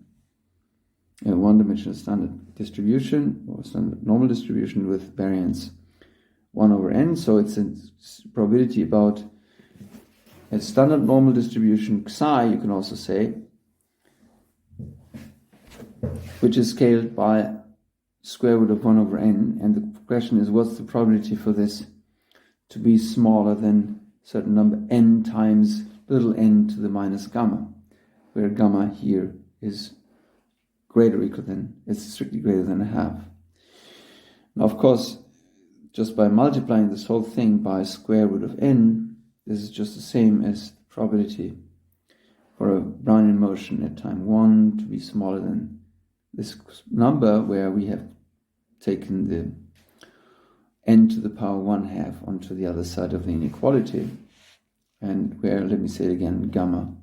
a one-dimensional standard distribution or standard normal distribution with variance 1 over n. So it's a probability about a standard normal distribution psi, you can also say, which is scaled by square root of 1 over n. And the question is, what's the probability for this to be smaller than certain number n times little n to the minus gamma, where gamma here is greater or equal than, it's strictly greater than a half. Now, of course, just by multiplying this whole thing by square root of n, this is just the same as the probability for a Brownian motion at time 1 to be smaller than this number, where we have taken the n to the power 1/2 onto the other side of the inequality, and where, let me say it again, gamma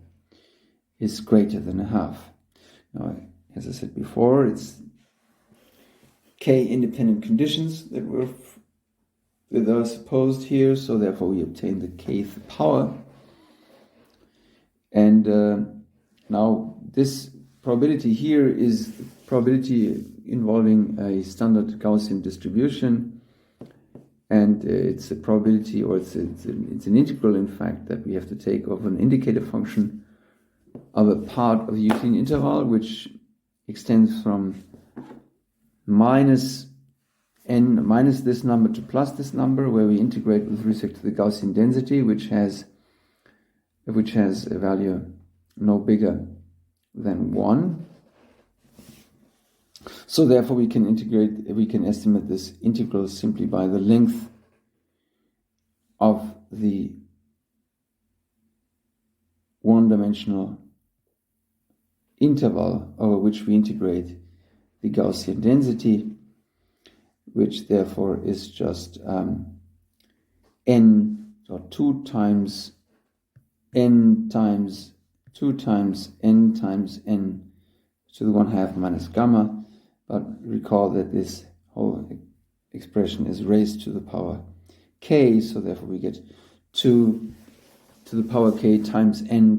is greater than a half. Now, as I said before, it's k independent conditions that are supposed here, so therefore we obtain the kth power. And now this probability here is the probability involving a standard Gaussian distribution, and it's a probability, or it's an integral, in fact, that we have to take of an indicator function of a part of the Euclidean interval, which extends from minus n minus this number to plus this number, where we integrate with respect to the Gaussian density, which has a value no bigger than 1. So therefore we can estimate this integral simply by the length of the one-dimensional interval over which we integrate the Gaussian density, which therefore is just n, or 2 times n times 2 times n to the 1/2 minus gamma, but recall that this whole expression is raised to the power k, so therefore we get 2 to the power k times n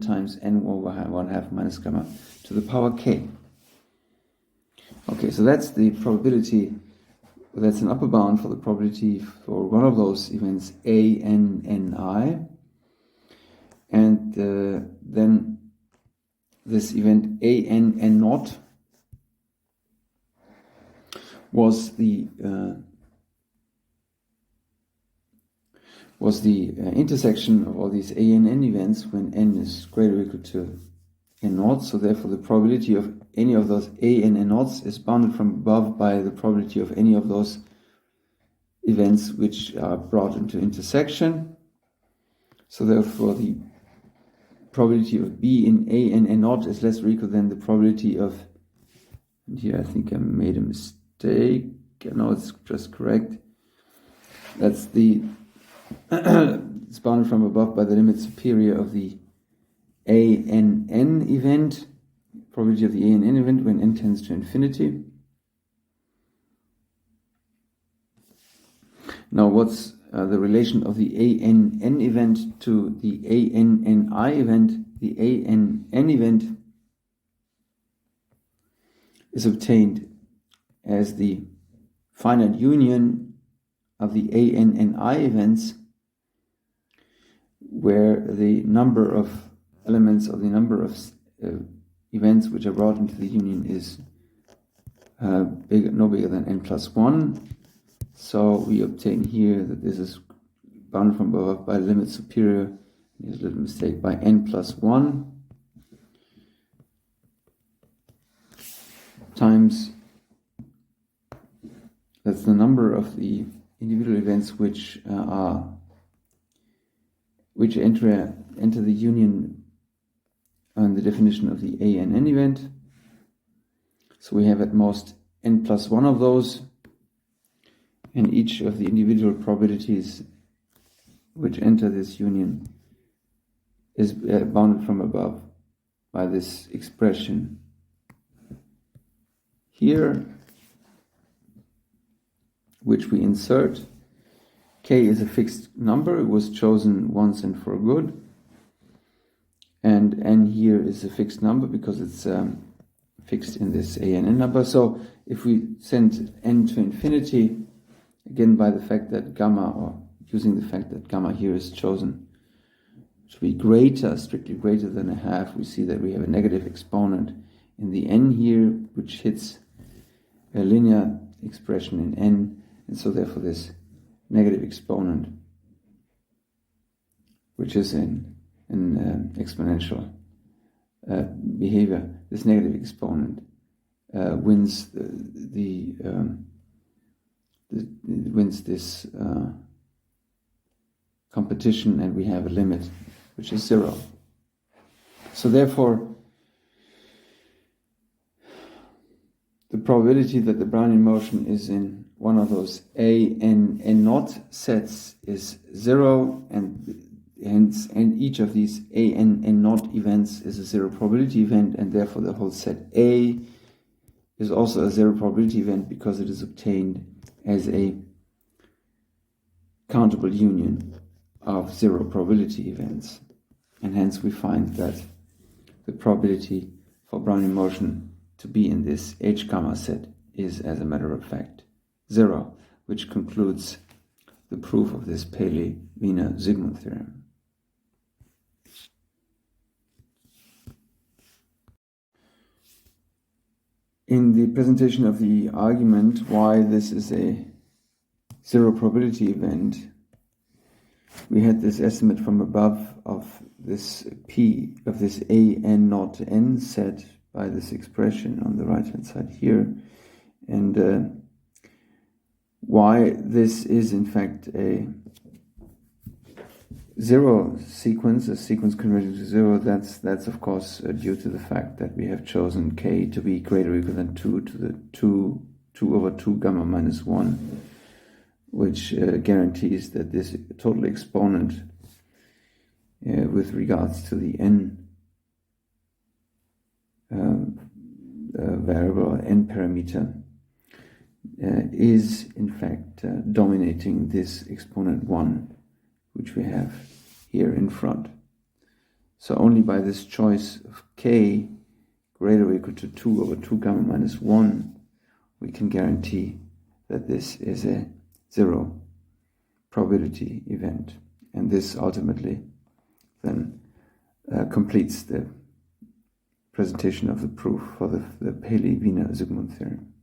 over 1/2 minus gamma to the power k. Okay, so that's the probability, that's an upper bound for the probability for one of those events a, n, ni. And then this event a, n, n naught was the intersection of all these a and n events when n is greater or equal to n naught. So therefore the probability of any of those a and n naughts is bounded from above by the probability of any of those events which are brought into intersection. So therefore the probability of b in a and n naught is less or equal than the probability of, and here I think I made a mistake, no, it's just correct, that's the it's bounded from above by the limit superior of the a n n event, probability of the a and n event when n tends to infinity. Now what's the relation of the a n n event to the a n n I event? The a n n event is obtained as the finite union of the a n n I events, where the number of elements or the number of events which are brought into the union is no bigger than n plus 1. So we obtain here that this is bounded from above by limit superior, here's a little mistake, by n plus 1 times, that's the number of the individual events which enter the union on the definition of the a and n event. So we have at most n plus 1 of those, and each of the individual probabilities which enter this union is bounded from above by this expression here, which we insert. K is a fixed number, it was chosen once and for good, and n here is a fixed number because it's fixed in this a and n number. So if we send n to infinity, again by the fact that gamma, or using the fact that gamma here is chosen to be greater, strictly greater than 1/2, we see that we have a negative exponent in the n here, which hits a linear expression in n, and so therefore this negative exponent, which is in exponential behavior, this negative exponent wins wins this competition, and we have a limit which is 0. So therefore the probability that the Brownian motion is in one of those a, n, n naught sets is 0, and each of these a, n, n naught events is a 0 probability event, and therefore the whole set A is also a 0 probability event because it is obtained as a countable union of 0 probability events, and hence we find that the probability for Brownian motion to be in this H gamma set is, as a matter of fact, 0, which concludes the proof of this Paley-Wiener-Zygmund theorem. In the presentation of the argument why this is a 0 probability event, we had this estimate from above of this P, of this A n naught n set by this expression on the right hand side here, and why this is in fact a 0 sequence, a sequence converging to 0, that's of course due to the fact that we have chosen k to be greater or equal than 2 to the 2 over 2 gamma minus 1, which guarantees that this total exponent with regards to the n parameter is in fact dominating this exponent 1, which we have here in front. So only by this choice of k greater or equal to 2 over 2 gamma minus 1, we can guarantee that this is a zero probability event. And this ultimately then completes the presentation of the proof for the Paley-Wiener-Zygmund theorem.